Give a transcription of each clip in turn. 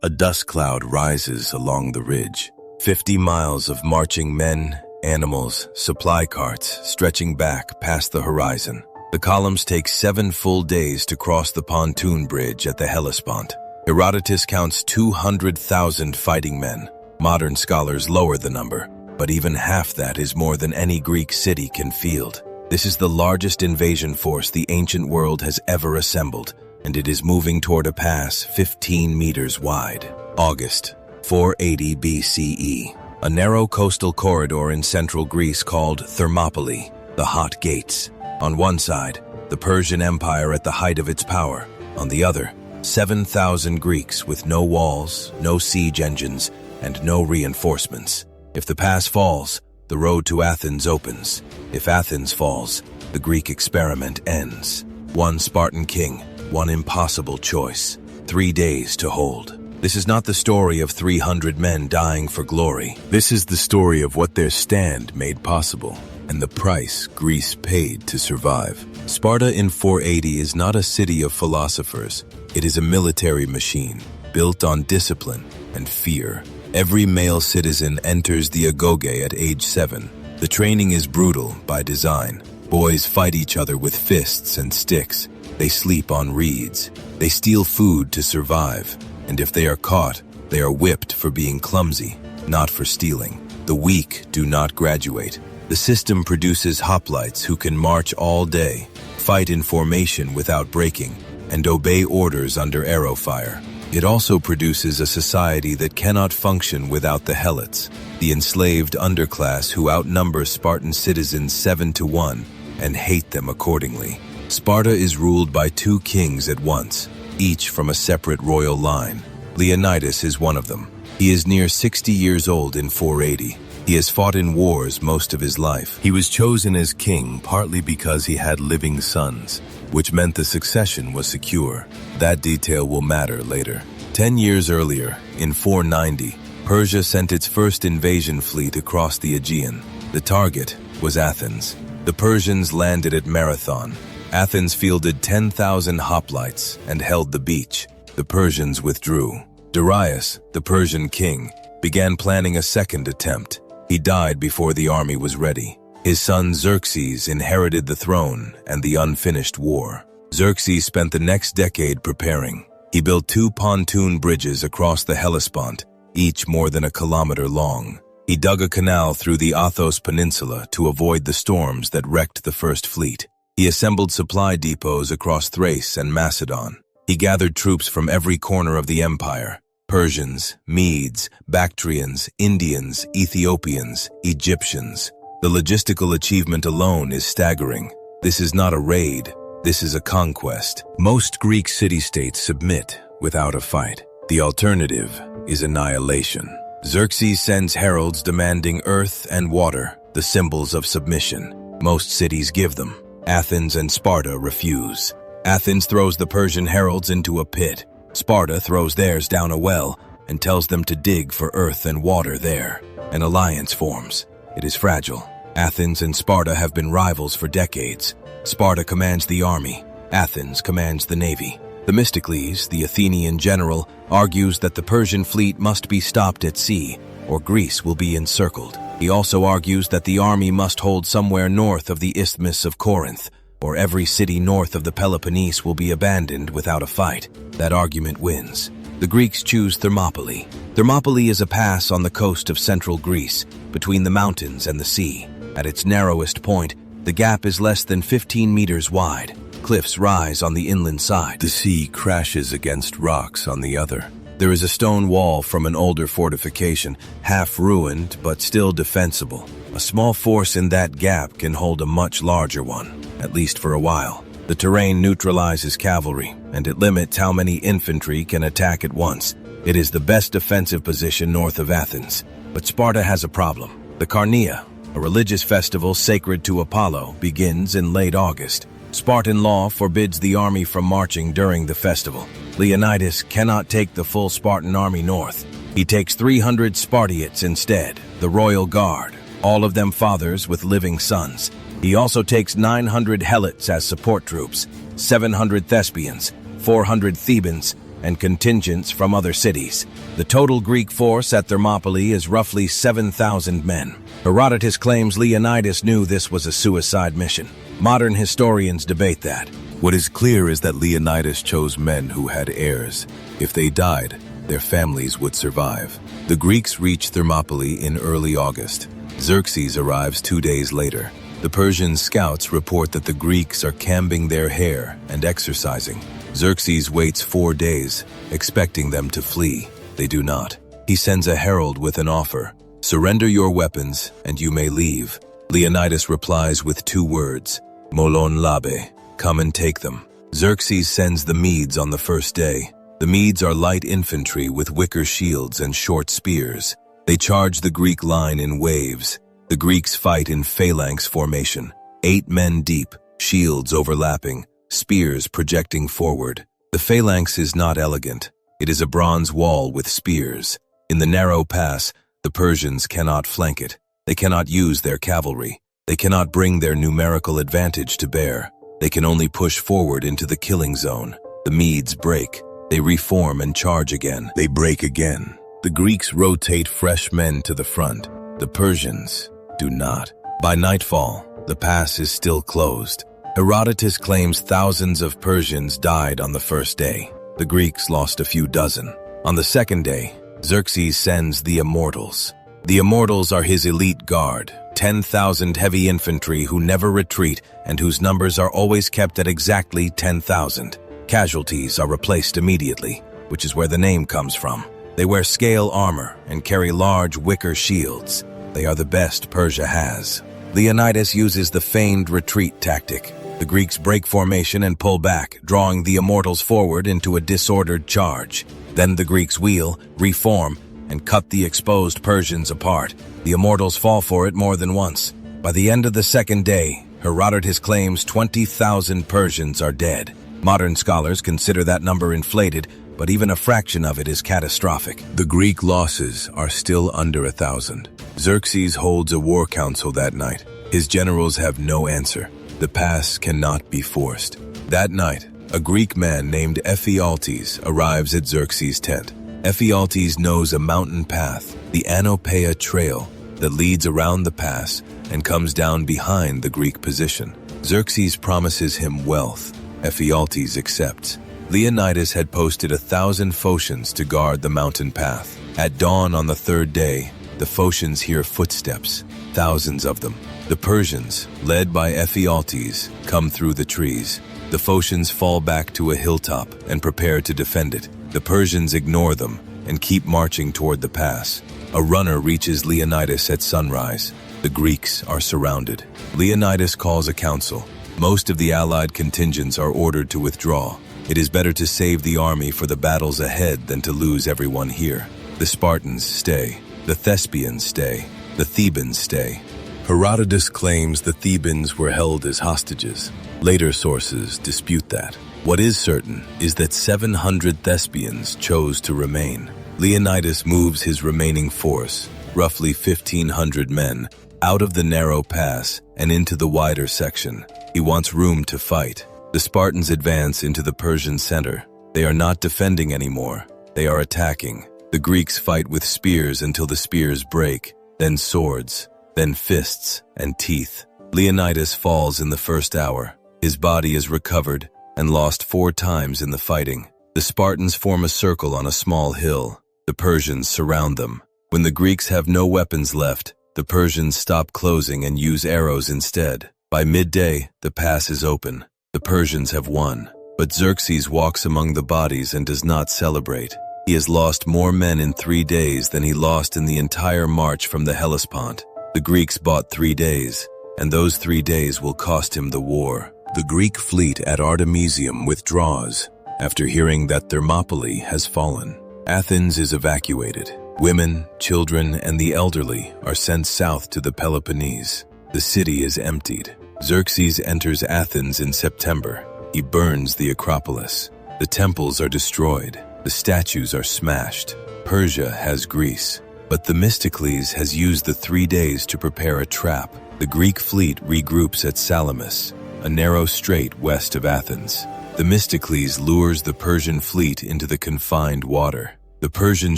A dust cloud rises along the ridge. 50 miles of marching men, animals, supply carts stretching back past the horizon. The columns take 7 full days to cross the pontoon bridge at the Hellespont. Herodotus counts 200,000 fighting men. Modern scholars lower the number, but even half that is more than any Greek city can field. This is the largest invasion force the ancient world has ever assembled, and it is moving toward a pass 15 meters wide. August, 480 BCE. A narrow coastal corridor in central Greece called Thermopylae, the Hot Gates. On one side, the Persian Empire at the height of its power. On the other, 7,000 Greeks with no walls, no siege engines, and no reinforcements. If the pass falls, the road to Athens opens. If Athens falls, the Greek experiment ends. One Spartan king, one impossible choice. 3 days to hold. This is not the story of 300 men dying for glory. This is the story of what their stand made possible, and the price Greece paid to survive. Sparta in 480 is not a city of philosophers. It is a military machine, built on discipline and fear. Every male citizen enters the agoge at age 7. The training is brutal by design. Boys fight each other with fists and sticks. They sleep on reeds. They steal food to survive. And if they are caught, they are whipped for being clumsy, not for stealing. The weak do not graduate. The system produces hoplites who can march all day, fight in formation without breaking, and obey orders under arrow fire. It also produces a society that cannot function without the helots, the enslaved underclass who outnumber Spartan citizens 7-1 and hate them accordingly. Sparta is ruled by 2 kings at once, each from a separate royal line. Leonidas is one of them. He is near 60 years old in 480. He has fought in wars most of his life. He was chosen as king partly because he had living sons, which meant the succession was secure. That detail will matter later. 10 years earlier, in 490, Persia sent its first invasion fleet across the Aegean. The target was Athens. The Persians landed at Marathon. Athens fielded 10,000 hoplites and held the beach. The Persians withdrew. Darius, the Persian king, began planning a second attempt. He died before the army was ready. His son Xerxes inherited the throne and the unfinished war. Xerxes spent the next decade preparing. He built 2 pontoon bridges across the Hellespont, each more than a kilometer long. He dug a canal through the Athos Peninsula to avoid the storms that wrecked the first fleet. He assembled supply depots across Thrace and Macedon. He gathered troops from every corner of the empire: Persians, Medes, Bactrians, Indians, Ethiopians, Egyptians. The logistical achievement alone is staggering. This is not a raid. This is a conquest. Most Greek city-states submit without a fight. The alternative is annihilation. Xerxes sends heralds demanding earth and water, the symbols of submission. Most cities give them. Athens and Sparta refuse. Athens throws the Persian heralds into a pit. Sparta throws theirs down a well and tells them to dig for earth and water there. An alliance forms. It is fragile. Athens and Sparta have been rivals for decades. Sparta commands the army. Athens commands the navy. Themistocles, the Athenian general, argues that the Persian fleet must be stopped at sea, or Greece will be encircled. He also argues that the army must hold somewhere north of the Isthmus of Corinth, or every city north of the Peloponnese will be abandoned without a fight. That argument wins. The Greeks choose Thermopylae. Thermopylae is a pass on the coast of central Greece, between the mountains and the sea. At its narrowest point, the gap is less than 15 meters wide. Cliffs rise on the inland side. The sea crashes against rocks on the other. There is a stone wall from an older fortification, half ruined but still defensible. A small force in that gap can hold a much larger one, at least for a while. The terrain neutralizes cavalry, and it limits how many infantry can attack at once. It is the best defensive position north of Athens. But Sparta has a problem. The Carnea, a religious festival sacred to Apollo, begins in late August. Spartan law forbids the army from marching during the festival. Leonidas cannot take the full Spartan army north. He takes 300 Spartiates instead, the royal guard, all of them fathers with living sons. He also takes 900 helots as support troops, 700 Thespians, 400 Thebans, and contingents from other cities. The total Greek force at Thermopylae is roughly 7,000 men. Herodotus claims Leonidas knew this was a suicide mission. Modern historians debate that. What is clear is that Leonidas chose men who had heirs. If they died, their families would survive. The Greeks reach Thermopylae in early August. Xerxes arrives 2 days later. The Persian scouts report that the Greeks are combing their hair and exercising. Xerxes waits 4 days, expecting them to flee. They do not. He sends a herald with an offer. "Surrender your weapons, and you may leave." Leonidas replies with 2 words, "Molon labe," come and take them. Xerxes sends the Medes on the first day. The Medes are light infantry with wicker shields and short spears. They charge the Greek line in waves. The Greeks fight in phalanx formation, 8 men deep, shields overlapping, spears projecting forward. The phalanx is not elegant. It is a bronze wall with spears. In the narrow pass, the Persians cannot flank it. They cannot use their cavalry. They cannot bring their numerical advantage to bear. They can only push forward into the killing zone. The Medes break. They reform and charge again. They break again. The Greeks rotate fresh men to the front. The Persians do not. By nightfall, the pass is still closed. Herodotus claims thousands of Persians died on the first day. The Greeks lost a few dozen. On the second day, Xerxes sends the Immortals. The Immortals are his elite guard, 10,000 heavy infantry who never retreat and whose numbers are always kept at exactly 10,000. Casualties are replaced immediately, which is where the name comes from. They wear scale armor and carry large wicker shields. They are the best Persia has. Leonidas uses the feigned retreat tactic. The Greeks break formation and pull back, drawing the Immortals forward into a disordered charge. Then the Greeks wheel, reform, and cut the exposed Persians apart. The Immortals fall for it more than once. By the end of the second day, Herodotus claims 20,000 Persians are dead. Modern scholars consider that number inflated, but even a fraction of it is catastrophic. The Greek losses are still under 1,000. Xerxes holds a war council that night. His generals have no answer. The pass cannot be forced. That night, a Greek man named Ephialtes arrives at Xerxes' tent. Ephialtes knows a mountain path, the Plataea trail, that leads around the pass and comes down behind the Greek position. Xerxes promises him wealth. Ephialtes accepts. Leonidas had posted 1,000 Phocians to guard the mountain path. At dawn on the third day, the Phocians hear footsteps, thousands of them. The Persians, led by Ephialtes, come through the trees. The Phocians fall back to a hilltop and prepare to defend it. The Persians ignore them and keep marching toward the pass. A runner reaches Leonidas at sunrise. The Greeks are surrounded. Leonidas calls a council. Most of the allied contingents are ordered to withdraw. It is better to save the army for the battles ahead than to lose everyone here. The Spartans stay. The Thespians stay. The Thebans stay. Herodotus claims the Thebans were held as hostages. Later sources dispute that. What is certain is that 700 Thespians chose to remain. Leonidas moves his remaining force, roughly 1,500 men, out of the narrow pass and into the wider section. He wants room to fight. The Spartans advance into the Persian center. They are not defending anymore. They are attacking. The Greeks fight with spears until the spears break, then swords, then fists and teeth. Leonidas falls in the first hour. His body is recovered and lost 4 times in the fighting. The Spartans form a circle on a small hill. The Persians surround them. When the Greeks have no weapons left, the Persians stop closing and use arrows instead. By midday, the pass is open. The Persians have won. But Xerxes walks among the bodies and does not celebrate. He has lost more men in 3 days than he lost in the entire march from the Hellespont. The Greeks bought 3 days, and those 3 days will cost him the war. The Greek fleet at Artemisium withdraws after hearing that Thermopylae has fallen. Athens is evacuated. Women, children, and the elderly are sent south to the Peloponnese. The city is emptied. Xerxes enters Athens in September. He burns the Acropolis. The temples are destroyed. The statues are smashed. Persia has Greece. But Themistocles has used the 3 days to prepare a trap. The Greek fleet regroups at Salamis, a narrow strait west of Athens. Themistocles lures the Persian fleet into the confined water. The Persian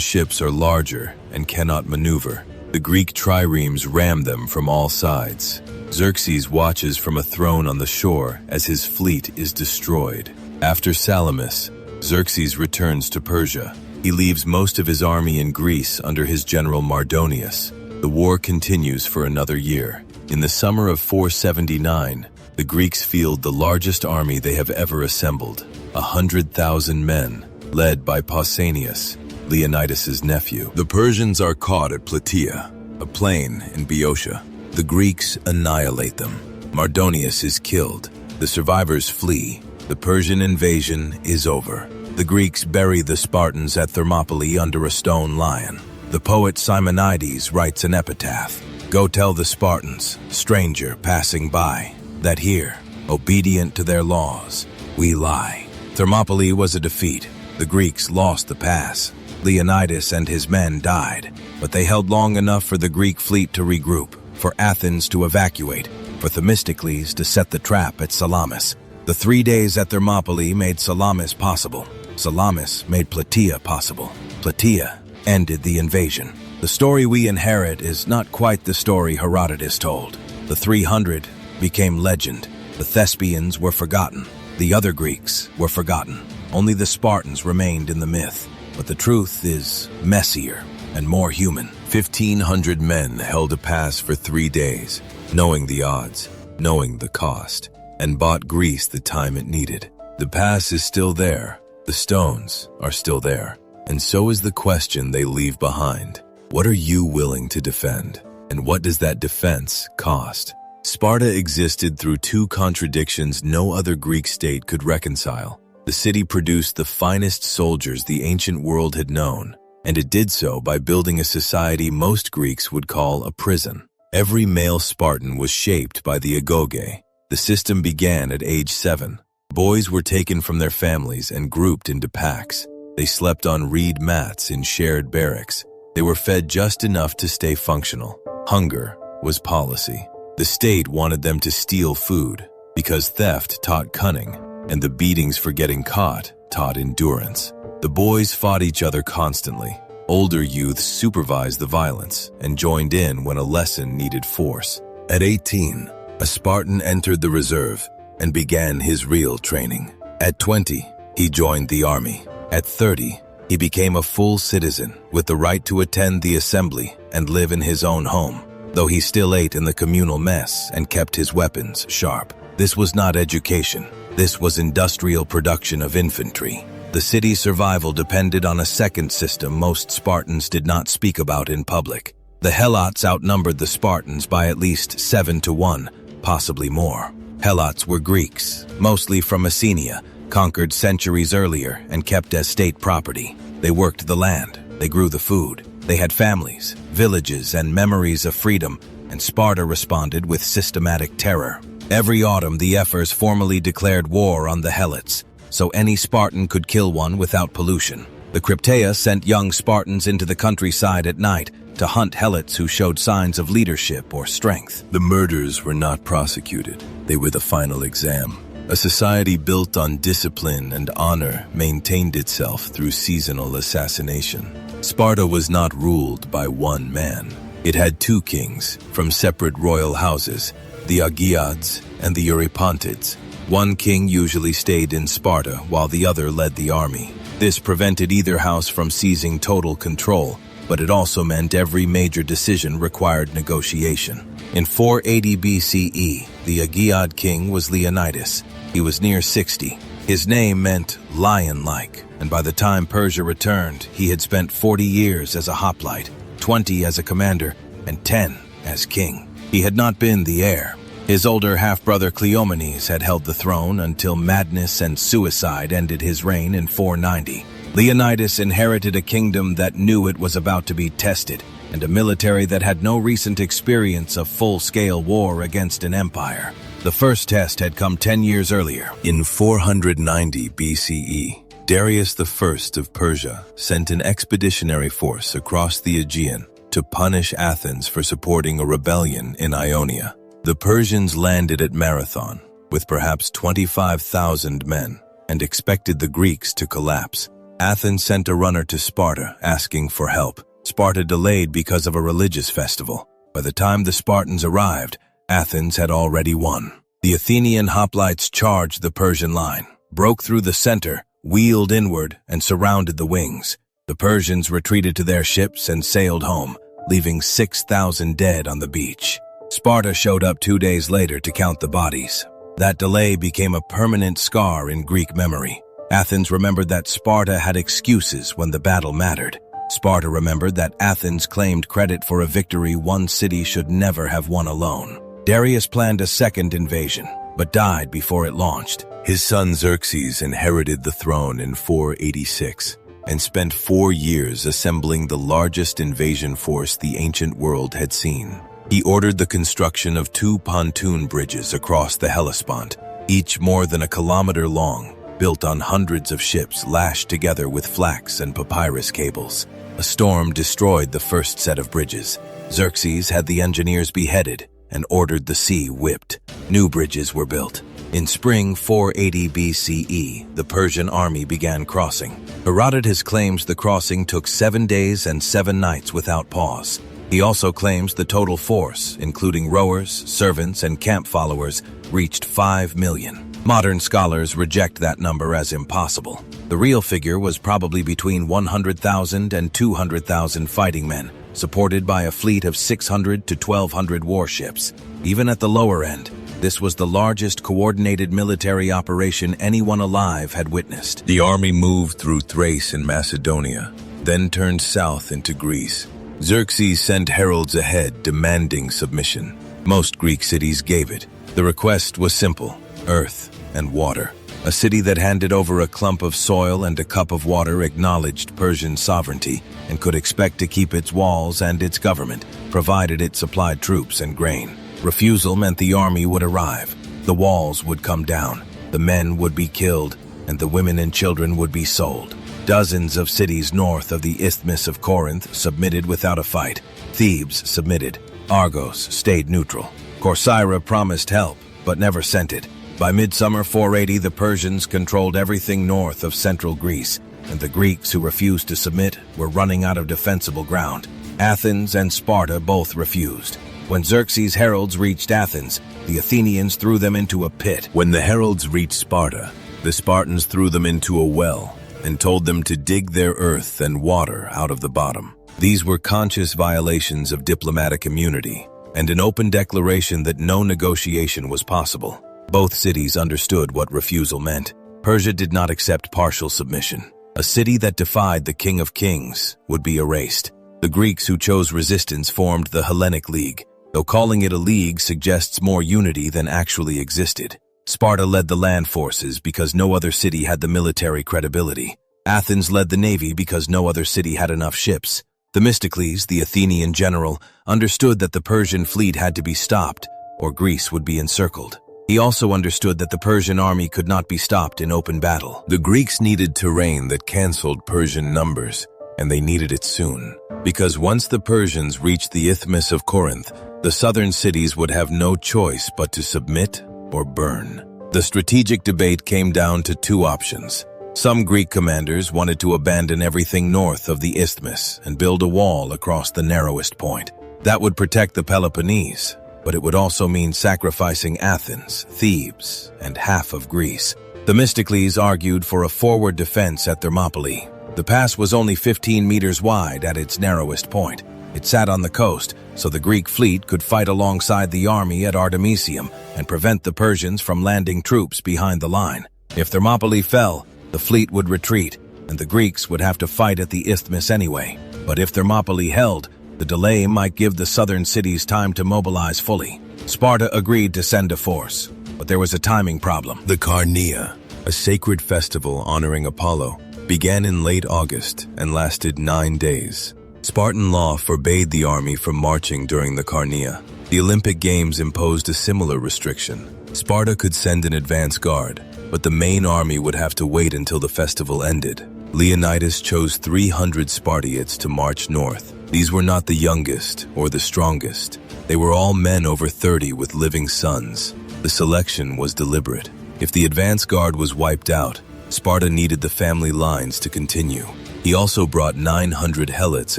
ships are larger and cannot maneuver. The Greek triremes ram them from all sides. Xerxes watches from a throne on the shore as his fleet is destroyed. After Salamis, Xerxes returns to Persia. He leaves most of his army in Greece under his general Mardonius. The war continues for another year. In the summer of 479, the Greeks field the largest army they have ever assembled, 100,000 men, led by Pausanias, Leonidas's nephew. The Persians are caught at Plataea, a plain in Boeotia. The Greeks annihilate them. Mardonius is killed. The survivors flee. The Persian invasion is over. The Greeks bury the Spartans at Thermopylae under a stone lion. The poet Simonides writes an epitaph. Go tell the Spartans, stranger passing by, that here, obedient to their laws, we lie. Thermopylae was a defeat. The Greeks lost the pass. Leonidas and his men died, but they held long enough for the Greek fleet to regroup, for Athens to evacuate, for Themistocles to set the trap at Salamis. The 3 days at Thermopylae made Salamis possible. Salamis made Plataea possible. Plataea ended the invasion. The story we inherit is not quite the story Herodotus told. The 300 became legend. The Thespians were forgotten. The other Greeks were forgotten. Only the Spartans remained in the myth. But the truth is messier and more human. 1,500 men held a pass for 3 days, knowing the odds, knowing the cost, and bought Greece the time it needed. The pass is still there. The stones are still there. And so is the question they leave behind. What are you willing to defend? And what does that defense cost? Sparta existed through two contradictions no other Greek state could reconcile. The city produced the finest soldiers the ancient world had known, and it did so by building a society most Greeks would call a prison. Every male Spartan was shaped by the agoge. The system began at age 7. Boys were taken from their families and grouped into packs. They slept on reed mats in shared barracks. They were fed just enough to stay functional. Hunger was policy. The state wanted them to steal food because theft taught cunning, and the beatings for getting caught taught endurance. The boys fought each other constantly. Older youths supervised the violence and joined in when a lesson needed force. At 18, a Spartan entered the reserve and began his real training. At 20, he joined the army. At 30, he became a full citizen with the right to attend the assembly and live in his own home, though he still ate in the communal mess and kept his weapons sharp. This was not education. This was industrial production of infantry. The city's survival depended on a second system most Spartans did not speak about in public. The Helots outnumbered the Spartans by at least 7-1, possibly more. Helots were Greeks, mostly from Messenia, conquered centuries earlier and kept as state property. They worked the land, they grew the food, they had families, villages, and memories of freedom, and Sparta responded with systematic terror. Every autumn, the Ephors formally declared war on the Helots, so any Spartan could kill one without pollution. The Plataea sent young Spartans into the countryside at night to hunt Helots who showed signs of leadership or strength. The murders were not prosecuted. They were the final exam. A society built on discipline and honor maintained itself through seasonal assassination. Sparta was not ruled by one man. It had two kings from separate royal houses, the Agiads and the Eurypontids. One king usually stayed in Sparta while the other led the army. This prevented either house from seizing total control, but it also meant every major decision required negotiation. In 480 BCE, the Agiad king was Leonidas. He was near 60. His name meant lion-like, and by the time Persia returned, he had spent 40 years as a hoplite, 20 as a commander, and 10 as king. He had not been the heir. His older half-brother Cleomenes had held the throne until madness and suicide ended his reign in 490. Leonidas inherited a kingdom that knew it was about to be tested, and a military that had no recent experience of full-scale war against an empire. The first test had come 10 years earlier. In 490 BCE, Darius I of Persia sent an expeditionary force across the Aegean to punish Athens for supporting a rebellion in Ionia. The Persians landed at Marathon with perhaps 25,000 men. and expected the Greeks to collapse. Athens sent a runner to Sparta asking for help. Sparta delayed because of a religious festival. By the time the Spartans arrived, Athens had already won. The Athenian hoplites charged the Persian line, broke through the center, wheeled inward, and surrounded the wings. The Persians retreated to their ships and sailed home, leaving 6,000 dead on the beach. Sparta showed up 2 days later to count the bodies. That delay became a permanent scar in Greek memory. Athens remembered that Sparta had excuses when the battle mattered. Sparta remembered that Athens claimed credit for a victory one city should never have won alone. Darius planned a second invasion, but died before it launched. His son Xerxes inherited the throne in 486 and spent 4 years assembling the largest invasion force the ancient world had seen. He ordered the construction of 2 pontoon bridges across the Hellespont, each more than a kilometer long, built on hundreds of ships lashed together with flax and papyrus cables. A storm destroyed the first set of bridges. Xerxes had the engineers beheaded and ordered the sea whipped. New bridges were built. In spring 480 BCE, the Persian army began crossing. Herodotus claims the crossing took 7 days and 7 nights without pause. He also claims the total force, including rowers, servants, and camp followers, reached 5 million. Modern scholars reject that number as impossible. The real figure was probably between 100,000 and 200,000 fighting men, supported by a fleet of 600 to 1,200 warships. Even at the lower end, this was the largest coordinated military operation anyone alive had witnessed. The army moved through Thrace and Macedonia, then turned south into Greece. Xerxes sent heralds ahead demanding submission. Most Greek cities gave it. The request was simple: earth and water. A city that handed over a clump of soil and a cup of water acknowledged Persian sovereignty and could expect to keep its walls and its government, provided it supplied troops and grain. Refusal meant the army would arrive, the walls would come down, the men would be killed, and the women and children would be sold. Dozens of cities north of the Isthmus of Corinth submitted without a fight. Thebes submitted. Argos stayed neutral. Corcyra promised help, but never sent it. By midsummer 480, the Persians controlled everything north of central Greece, and the Greeks who refused to submit were running out of defensible ground. Athens and Sparta both refused. When Xerxes' heralds reached Athens, the Athenians threw them into a pit. When the heralds reached Sparta, the Spartans threw them into a well and told them to dig their earth and water out of the bottom. These were conscious violations of diplomatic immunity and an open declaration that no negotiation was possible. Both cities understood what refusal meant. Persia did not accept partial submission. A city that defied the King of Kings would be erased. The Greeks who chose resistance formed the Hellenic League, though calling it a league suggests more unity than actually existed. Sparta led the land forces because no other city had the military credibility. Athens led the navy because no other city had enough ships. Themistocles, the Athenian general, understood that the Persian fleet had to be stopped, or Greece would be encircled. He also understood that the Persian army could not be stopped in open battle. The Greeks needed terrain that canceled Persian numbers, and they needed it soon. Because once the Persians reached the Isthmus of Corinth, the southern cities would have no choice but to submit or burn. The strategic debate came down to 2 options. Some Greek commanders wanted to abandon everything north of the Isthmus and build a wall across the narrowest point. That would protect the Peloponnese, but it would also mean sacrificing Athens, Thebes, and half of Greece. Themistocles argued for a forward defense at Thermopylae. The pass was only 15 meters wide at its narrowest point. It sat on the coast, so the Greek fleet could fight alongside the army at Artemisium and prevent the Persians from landing troops behind the line. If Thermopylae fell, the fleet would retreat, and the Greeks would have to fight at the Isthmus anyway. But if Thermopylae held, the delay might give the southern cities time to mobilize fully. Sparta agreed to send a force, but there was a timing problem. The Carnea, a sacred festival honoring Apollo, began in late August and lasted 9 days. Spartan law forbade the army from marching during the Carnea. The Olympic Games imposed a similar restriction. Sparta could send an advance guard, but the main army would have to wait until the festival ended. Leonidas chose 300 Spartiates to march north. These were not the youngest or the strongest. They were all men over 30 with living sons. The selection was deliberate. If the advance guard was wiped out, Sparta needed the family lines to continue. He also brought 900 helots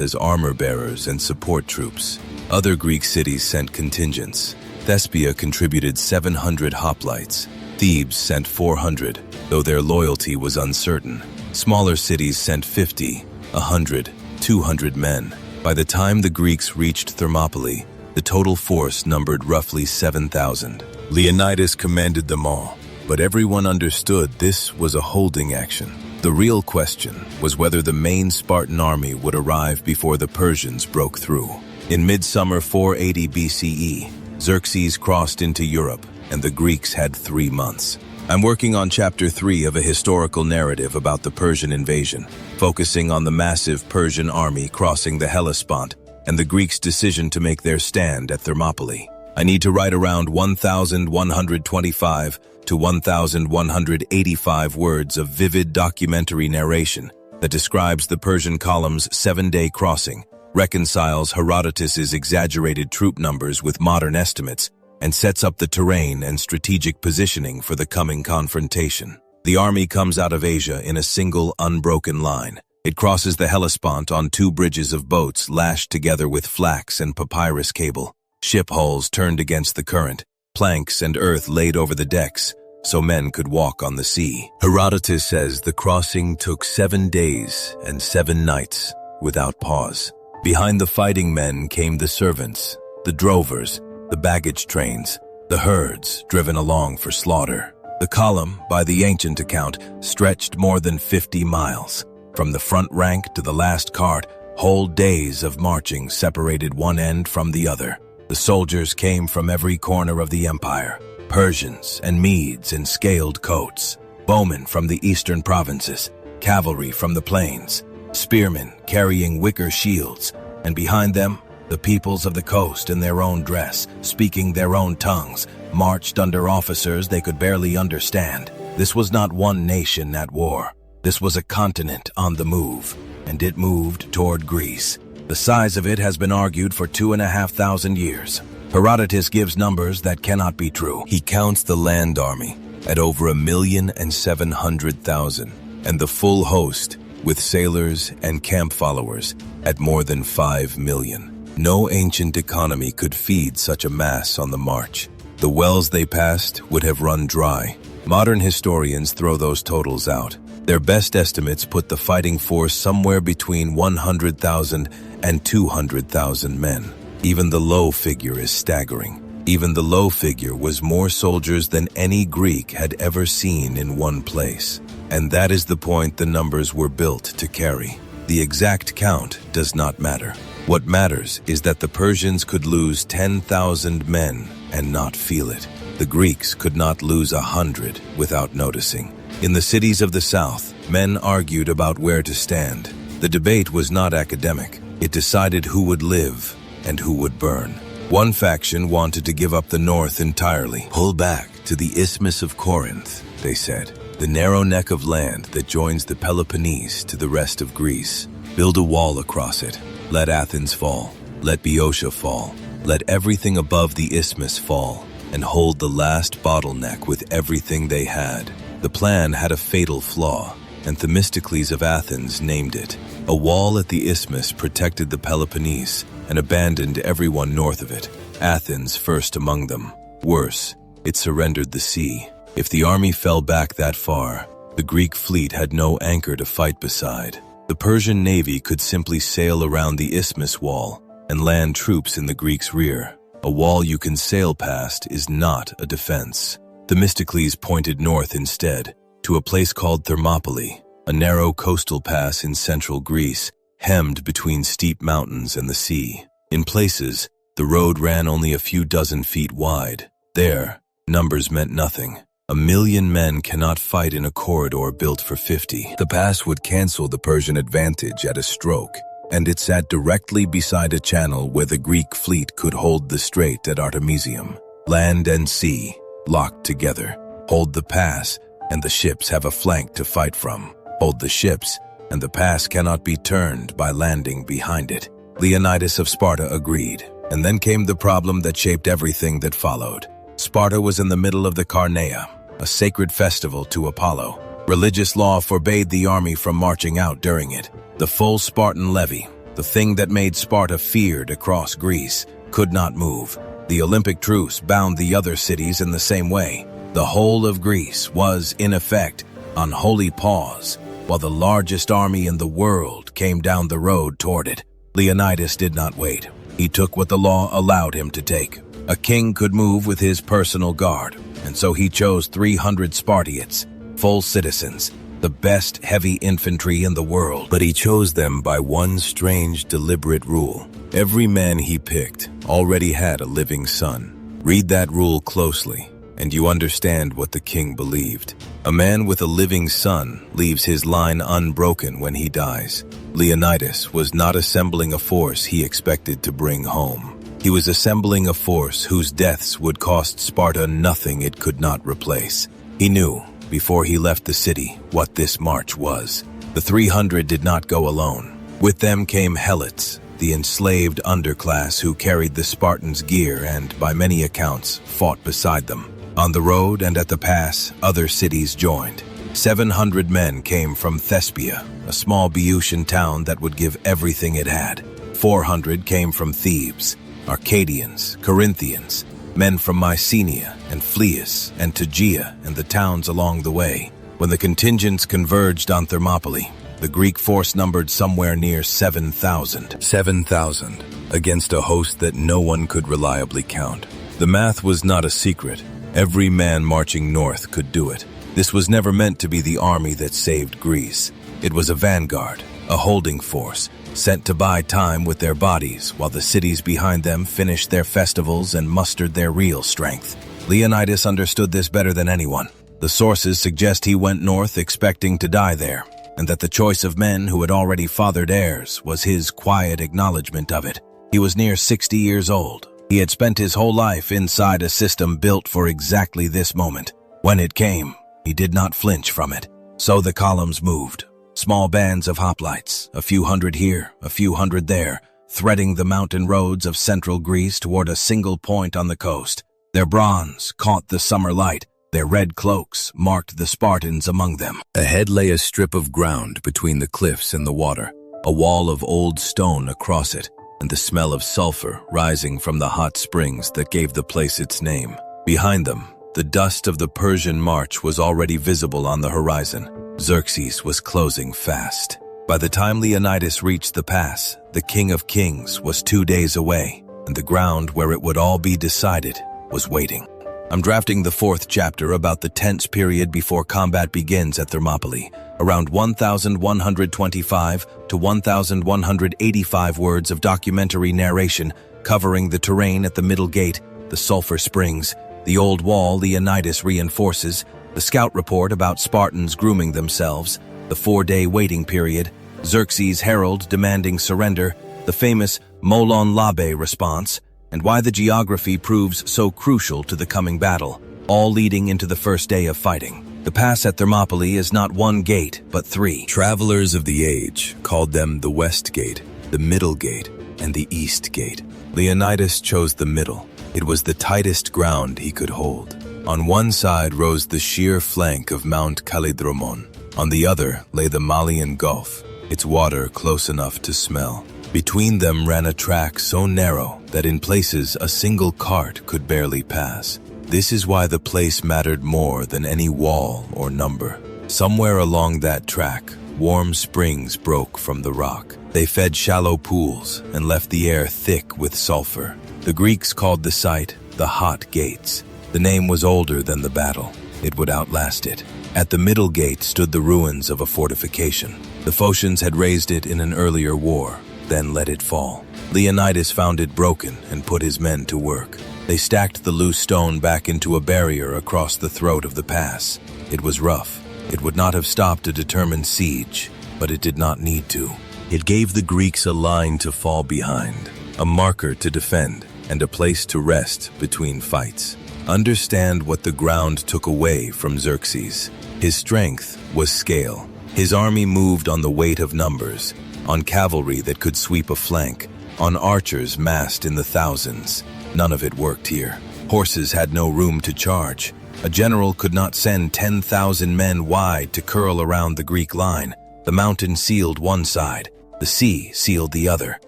as armor-bearers and support troops. Other Greek cities sent contingents. Thespiae contributed 700 hoplites. Thebes sent 400, though their loyalty was uncertain. Smaller cities sent 50, 100, 200 men. By the time the Greeks reached Thermopylae, the total force numbered roughly 7,000. Leonidas commanded them all, but everyone understood this was a holding action. The real question was whether the main Spartan army would arrive before the Persians broke through. In midsummer 480 BCE, Xerxes crossed into Europe, and the Greeks had 3 months. I'm working on Chapter 3 of a historical narrative about the Persian invasion, focusing on the massive Persian army crossing the Hellespont and the Greeks' decision to make their stand at Thermopylae. I need to write around 1,125 to 1,185 words of vivid documentary narration that describes the Persian column's 7-day crossing, reconciles Herodotus's exaggerated troop numbers with modern estimates, and sets up the terrain and strategic positioning for the coming confrontation. The army comes out of Asia in a single, unbroken line. It crosses the Hellespont on 2 bridges of boats lashed together with flax and papyrus cable, ship hulls turned against the current, planks and earth laid over the decks so men could walk on the sea. Herodotus says the crossing took 7 days and 7 nights without pause. Behind the fighting men came the servants, the drovers, the baggage trains, the herds driven along for slaughter. The column, by the ancient account, stretched more than 50 miles. From the front rank to the last cart, whole days of marching separated one end from the other. The soldiers came from every corner of the empire, Persians and Medes in scaled coats, bowmen from the eastern provinces, cavalry from the plains, spearmen carrying wicker shields, and behind them, the peoples of the coast in their own dress, speaking their own tongues, marched under officers they could barely understand. This was not one nation at war. This was a continent on the move, and it moved toward Greece. The size of it has been argued for 2,500 years. Herodotus gives numbers that cannot be true. He counts the land army at over 1,700,000, and the full host, with sailors and camp followers, at more than 5 million. No ancient economy could feed such a mass on the march. The wells they passed would have run dry. Modern historians throw those totals out. Their best estimates put the fighting force somewhere between 100,000 and 200,000 men. Even the low figure is staggering. Even the low figure was more soldiers than any Greek had ever seen in one place. And that is the point the numbers were built to carry. The exact count does not matter. What matters is that the Persians could lose 10,000 men and not feel it. The Greeks could not lose 100 without noticing. In the cities of the south, men argued about where to stand. The debate was not academic. It decided who would live and who would burn. One faction wanted to give up the north entirely. Pull back to the Isthmus of Corinth, they said, the narrow neck of land that joins the Peloponnese to the rest of Greece. Build a wall across it. Let Athens fall. Let Boeotia fall. Let everything above the isthmus fall, and hold the last bottleneck with everything they had. The plan had a fatal flaw, and Themistocles of Athens named it. A wall at the isthmus protected the Peloponnese and abandoned everyone north of it, Athens first among them. Worse, it surrendered the sea. If the army fell back that far, the Greek fleet had no anchor to fight beside. The Persian navy could simply sail around the isthmus wall and land troops in the Greeks' rear. A wall you can sail past is not a defense. Themistocles pointed north instead, to a place called Thermopylae, a narrow coastal pass in central Greece, hemmed between steep mountains and the sea. In places, the road ran only a few dozen feet wide. There, numbers meant nothing. 1 million men cannot fight in a corridor built for 50. The pass would cancel the Persian advantage at a stroke, and it sat directly beside a channel where the Greek fleet could hold the strait at Artemisium. Land and sea, locked together. Hold the pass, and the ships have a flank to fight from. Hold the ships, and the pass cannot be turned by landing behind it. Leonidas of Sparta agreed, and then came the problem that shaped everything that followed. Sparta was in the middle of the Carnaea, a sacred festival to Apollo. Religious law forbade the army from marching out during it. The full Spartan levy, the thing that made Sparta feared across Greece, could not move. The Olympic truce bound the other cities in the same way. The whole of Greece was, in effect, on holy pause, while the largest army in the world came down the road toward it. Leonidas did not wait. He took what the law allowed him to take. A king could move with his personal guard, and so he chose 300 Spartiates, full citizens, the best heavy infantry in the world. But he chose them by one strange, deliberate rule. Every man he picked already had a living son. Read that rule closely, and you understand what the king believed. A man with a living son leaves his line unbroken when he dies. Leonidas was not assembling a force he expected to bring home. He was assembling a force whose deaths would cost Sparta nothing it could not replace. He knew, before he left the city, what this march was. The 300 did not go alone. With them came Helots, the enslaved underclass who carried the Spartans' gear and, by many accounts, fought beside them. On the road and at the pass, other cities joined. 700 men came from Thespia, a small Boeotian town that would give everything it had. 400 came from Thebes, Arcadians, Corinthians, men from Mycenae and Phlius and Tegea and the towns along the way. When the contingents converged on Thermopylae, the Greek force numbered somewhere near 7,000. 7,000 against a host that no one could reliably count. The math was not a secret. Every man marching north could do it. This was never meant to be the army that saved Greece. It was a vanguard, a holding force, sent to buy time with their bodies while the cities behind them finished their festivals and mustered their real strength. Leonidas understood this better than anyone. The sources suggest he went north expecting to die there, and that the choice of men who had already fathered heirs was his quiet acknowledgement of it. He was near 60 years old. He had spent his whole life inside a system built for exactly this moment. When it came, he did not flinch from it. So the columns moved. Small bands of hoplites, a few hundred here, a few hundred there, threading the mountain roads of central Greece toward a single point on the coast. Their bronze caught the summer light. Their red cloaks marked the Spartans among them. Ahead lay a strip of ground between the cliffs and the water, a wall of old stone across it, and the smell of sulfur rising from the hot springs that gave the place its name. Behind them, the dust of the Persian march was already visible on the horizon. Xerxes was closing fast. By the time Leonidas reached the pass, the King of Kings was 2 days away, and the ground where it would all be decided was waiting. I'm drafting the 4th chapter about the tense period before combat begins at Thermopylae, around 1,125 to 1,185 words of documentary narration covering the terrain at the middle gate, the sulfur springs, the old wall Leonidas reinforces, the scout report about Spartans grooming themselves, the 4-day waiting period, Xerxes' herald demanding surrender, the famous Molon Labe response, and why the geography proves so crucial to the coming battle, all leading into the first day of fighting. The pass at Thermopylae is not one gate, but 3. Travelers of the age called them the West Gate, the Middle Gate, and the East Gate. Leonidas chose the middle. It was the tightest ground he could hold. On one side rose the sheer flank of Mount Kallidromon. On the other lay the Malian Gulf, its water close enough to smell. Between them ran a track so narrow that in places a single cart could barely pass. This is why the place mattered more than any wall or number. Somewhere along that track, warm springs broke from the rock. They fed shallow pools and left the air thick with sulfur. The Greeks called the site the Hot Gates. The name was older than the battle. It would outlast it. At the middle gate stood the ruins of a fortification. The Phocians had raised it in an earlier war, then let it fall. Leonidas found it broken and put his men to work. They stacked the loose stone back into a barrier across the throat of the pass. It was rough. It would not have stopped a determined siege, but it did not need to. It gave the Greeks a line to fall behind, a marker to defend, and a place to rest between fights. Understand what the ground took away from Xerxes. His strength was scale. His army moved on the weight of numbers, on cavalry that could sweep a flank, on archers massed in the thousands. None of it worked here. Horses had no room to charge. A general could not send 10,000 men wide to curl around the Greek line. The mountain sealed one side, the sea sealed the other.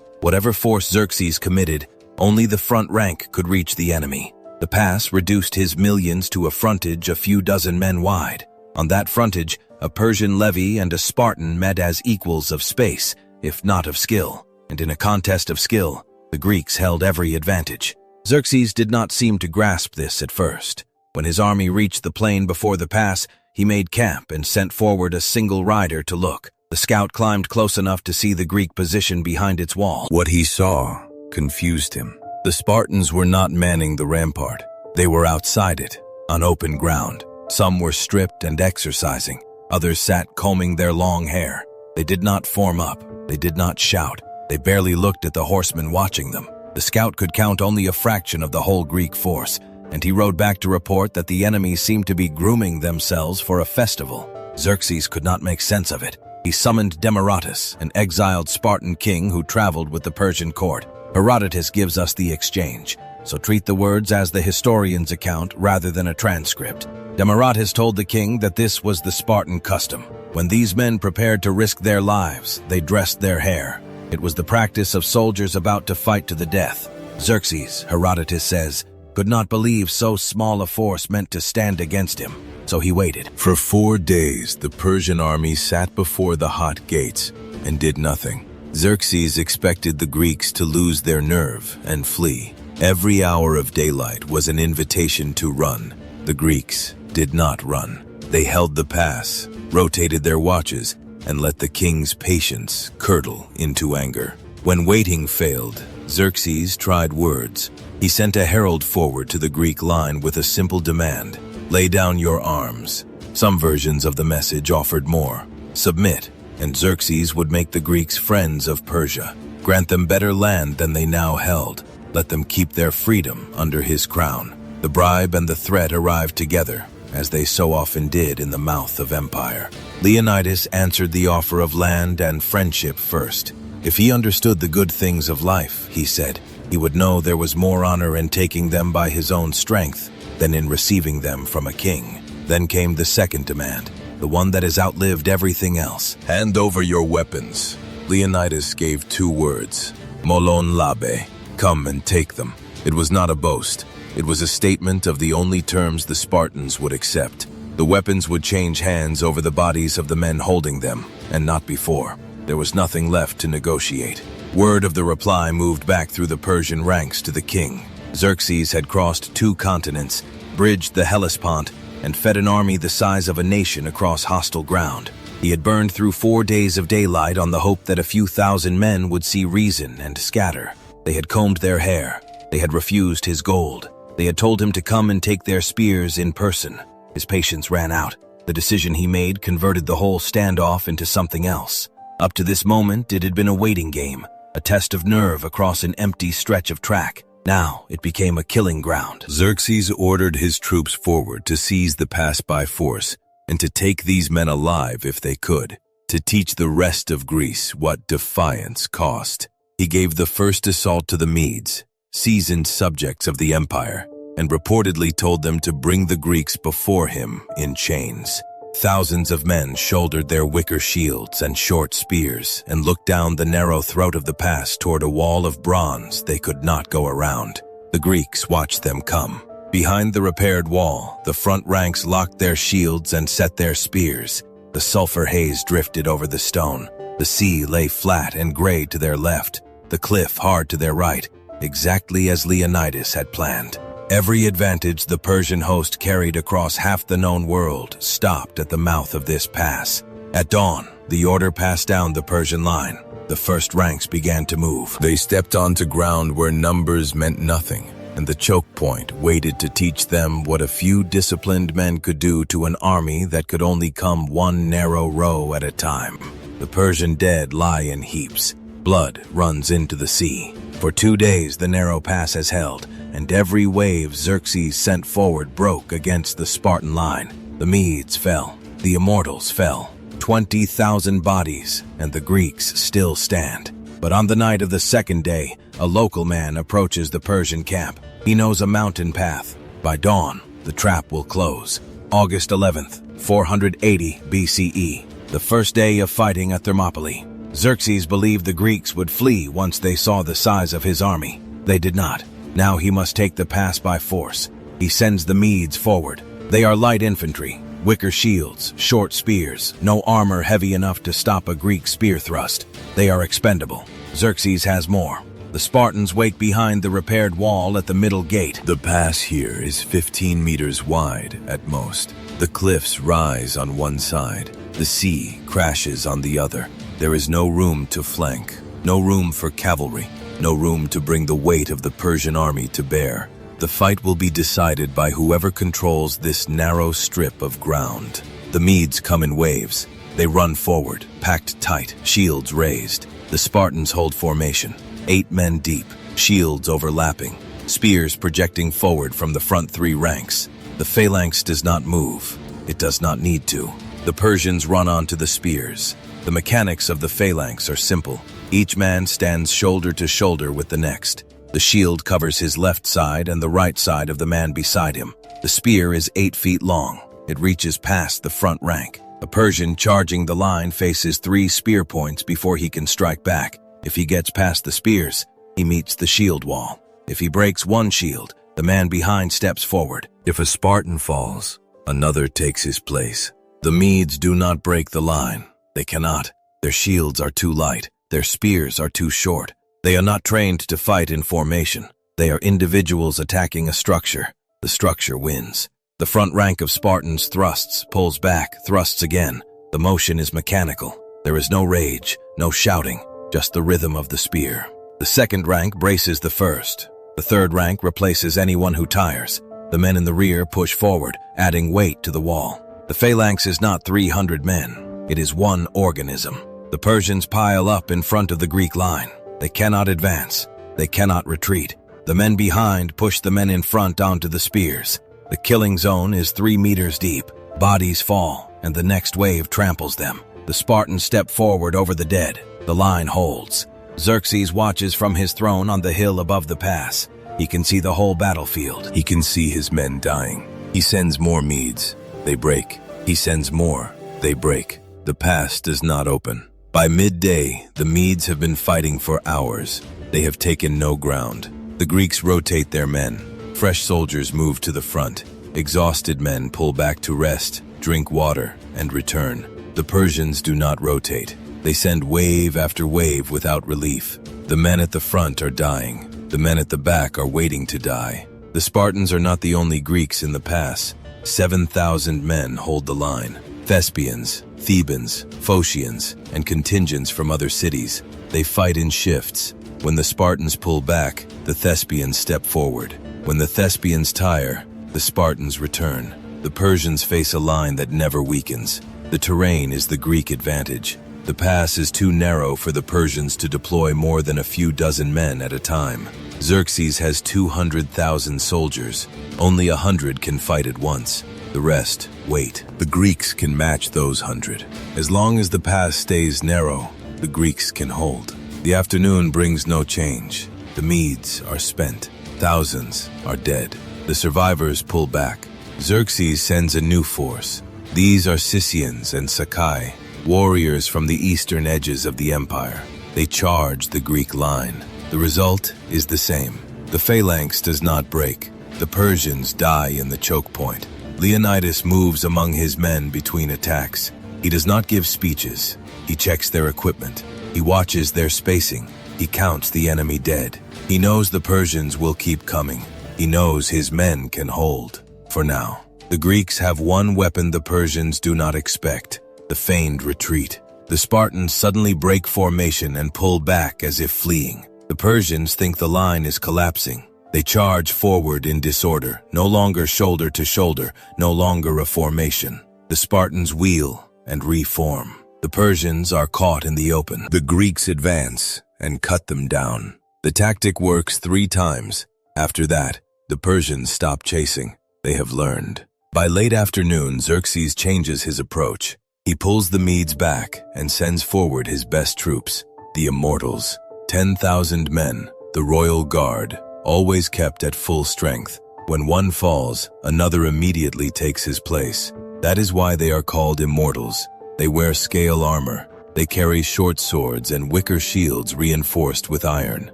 Whatever force Xerxes committed, only the front rank could reach the enemy. The pass reduced his millions to a frontage a few dozen men wide. On that frontage, a Persian levy and a Spartan met as equals of space, if not of skill. And in a contest of skill, the Greeks held every advantage. Xerxes did not seem to grasp this at first. When his army reached the plain before the pass, he made camp and sent forward a single rider to look. The scout climbed close enough to see the Greek position behind its wall. What he saw confused him. The Spartans were not manning the rampart. They were outside it, on open ground. Some were stripped and exercising. Others sat combing their long hair. They did not form up. They did not shout. They barely looked at the horsemen watching them. The scout could count only a fraction of the whole Greek force, and he rode back to report that the enemy seemed to be grooming themselves for a festival. Xerxes could not make sense of it. He summoned Demaratus, an exiled Spartan king who traveled with the Persian court. Herodotus gives us the exchange, so treat the words as the historian's account rather than a transcript. Demaratus told the king that this was the Spartan custom. When these men prepared to risk their lives, they dressed their hair. It was the practice of soldiers about to fight to the death. Xerxes, Herodotus says, could not believe so small a force meant to stand against him, so he waited. For 4 days, the Persian army sat before the hot gates and did nothing. Xerxes expected the Greeks to lose their nerve and flee. Every hour of daylight was an invitation to run. The Greeks did not run. They held the pass, rotated their watches, and let the king's patience curdle into anger. When waiting failed, Xerxes tried words. He sent a herald forward to the Greek line with a simple demand: lay down your arms. Some versions of the message offered more: submit, and Xerxes would make the Greeks friends of Persia, grant them better land than they now held, let them keep their freedom under his crown. The bribe and the threat arrived together, as they so often did in the mouth of empire. Leonidas answered the offer of land and friendship first. If he understood the good things of life, he said, he would know there was more honor in taking them by his own strength than in receiving them from a king. Then came the second demand, the one that has outlived everything else. Hand over your weapons. Leonidas gave 2 words, molon labe, come and take them. It was not a boast. It was a statement of the only terms the Spartans would accept. The weapons would change hands over the bodies of the men holding them, and not before. There was nothing left to negotiate. Word of the reply moved back through the Persian ranks to the king. Xerxes had crossed 2 continents, bridged the Hellespont, and fed an army the size of a nation across hostile ground. He had burned through 4 days of daylight on the hope that a few thousand men would see reason and scatter. They had combed their hair. They had refused his gold. They had told him to come and take their spears in person. His patience ran out. The decision he made converted the whole standoff into something else. Up to this moment, it had been a waiting game, a test of nerve across an empty stretch of track. Now, it became a killing ground. Xerxes ordered his troops forward to seize the pass by force and to take these men alive if they could, to teach the rest of Greece what defiance cost. He gave the first assault to the Medes, seasoned subjects of the empire, and reportedly told them to bring the Greeks before him in chains. Thousands of men shouldered their wicker shields and short spears and looked down the narrow throat of the pass toward a wall of bronze they could not go around. The Greeks watched them come. Behind the repaired wall, the front ranks locked their shields and set their spears. The sulfur haze drifted over the stone. The sea lay flat and gray to their left, the cliff hard to their right, exactly as Leonidas had planned. Every advantage the Persian host carried across half the known world stopped at the mouth of this pass. At dawn, the order passed down the Persian line. The first ranks began to move. They stepped onto ground where numbers meant nothing, and the choke point waited to teach them what a few disciplined men could do to an army that could only come one narrow row at a time. The Persian dead lie in heaps. Blood runs into the sea. For 2 days the narrow pass has held, and every wave Xerxes sent forward broke against the Spartan line. The Medes fell. The Immortals fell. 20,000 bodies, and the Greeks still stand. But on the night of the second day, a local man approaches the Persian camp. He knows a mountain path. By dawn, the trap will close. August 11th, 480 BCE, the first day of fighting at Thermopylae. Xerxes believed the Greeks would flee once they saw the size of his army. They did not. Now he must take the pass by force. He sends the Medes forward. They are light infantry, wicker shields, short spears, no armor heavy enough to stop a Greek spear thrust. They are expendable. Xerxes has more. The Spartans wait behind the repaired wall at the middle gate. The pass here is 15 meters wide at most. The cliffs rise on one side. The sea crashes on the other. There is no room to flank, no room for cavalry, no room to bring the weight of the Persian army to bear. The fight will be decided by whoever controls this narrow strip of ground. The Medes come in waves. They run forward, packed tight, shields raised. The Spartans hold formation, 8 men deep, shields overlapping, spears projecting forward from the front 3 ranks. The phalanx does not move. It does not need to. The Persians run onto the spears. The mechanics of the phalanx are simple. Each man stands shoulder to shoulder with the next. The shield covers his left side and the right side of the man beside him. The spear is 8 feet long. It reaches past the front rank. A Persian charging the line faces 3 spear points before he can strike back. If he gets past the spears, he meets the shield wall. If he breaks one shield, the man behind steps forward. If a Spartan falls, another takes his place. The Medes do not break the line. They cannot. Their shields are too light. Their spears are too short. They are not trained to fight in formation. They are individuals attacking a structure. The structure wins. The front rank of Spartans thrusts, pulls back, thrusts again. The motion is mechanical. There is no rage, no shouting, just the rhythm of the spear. The second rank braces the first. The third rank replaces anyone who tires. The men in the rear push forward, adding weight to the wall. The phalanx is not 300 men. It is one organism. The Persians pile up in front of the Greek line. They cannot advance. They cannot retreat. The men behind push the men in front onto the spears. The killing zone is 3 meters deep. Bodies fall, and the next wave tramples them. The Spartans step forward over the dead. The line holds. Xerxes watches from his throne on the hill above the pass. He can see the whole battlefield. He can see his men dying. He sends more Medes. They break. He sends more. They break. The pass does not open. By midday, the Medes have been fighting for hours. They have taken no ground. The Greeks rotate their men. Fresh soldiers move to the front. Exhausted men pull back to rest, drink water, and return. The Persians do not rotate. They send wave after wave without relief. The men at the front are dying. The men at the back are waiting to die. The Spartans are not the only Greeks in the pass. 7,000 men hold the line. Thespians, Thebans, Phocians, and contingents from other cities. They fight in shifts. When the Spartans pull back, the Thespians step forward. When the Thespians tire, the Spartans return. The Persians face a line that never weakens. The terrain is the Greek advantage. The pass is too narrow for the Persians to deploy more than a few dozen men at a time. Xerxes has 200,000 soldiers. Only 100 can fight at once. The rest wait. The Greeks can match those 100. As long as the pass stays narrow, the Greeks can hold. The afternoon brings no change. The Medes are spent. Thousands are dead. The survivors pull back. Xerxes sends a new force. These are Scythians and Sakai, warriors from the eastern edges of the empire. They charge the Greek line. The result is the same. The phalanx does not break. The Persians die in the choke point. Leonidas moves among his men between attacks. He does not give speeches. He checks their equipment. He watches their spacing. He counts the enemy dead. He knows the Persians will keep coming. He knows his men can hold. For now, the Greeks have one weapon the Persians do not expect: the feigned retreat. The Spartans suddenly break formation and pull back as if fleeing. The Persians think the line is collapsing. They charge forward in disorder, no longer shoulder to shoulder, no longer a formation. The Spartans wheel and reform. The Persians are caught in the open. The Greeks advance and cut them down. The tactic works 3 times. After that, the Persians stop chasing. They have learned. By late afternoon, Xerxes changes his approach. He pulls the Medes back and sends forward his best troops, the Immortals. 10,000 men, the royal guard, always kept at full strength. When one falls, another immediately takes his place. That is why they are called immortals. They wear scale armor. They carry short swords and wicker shields reinforced with iron.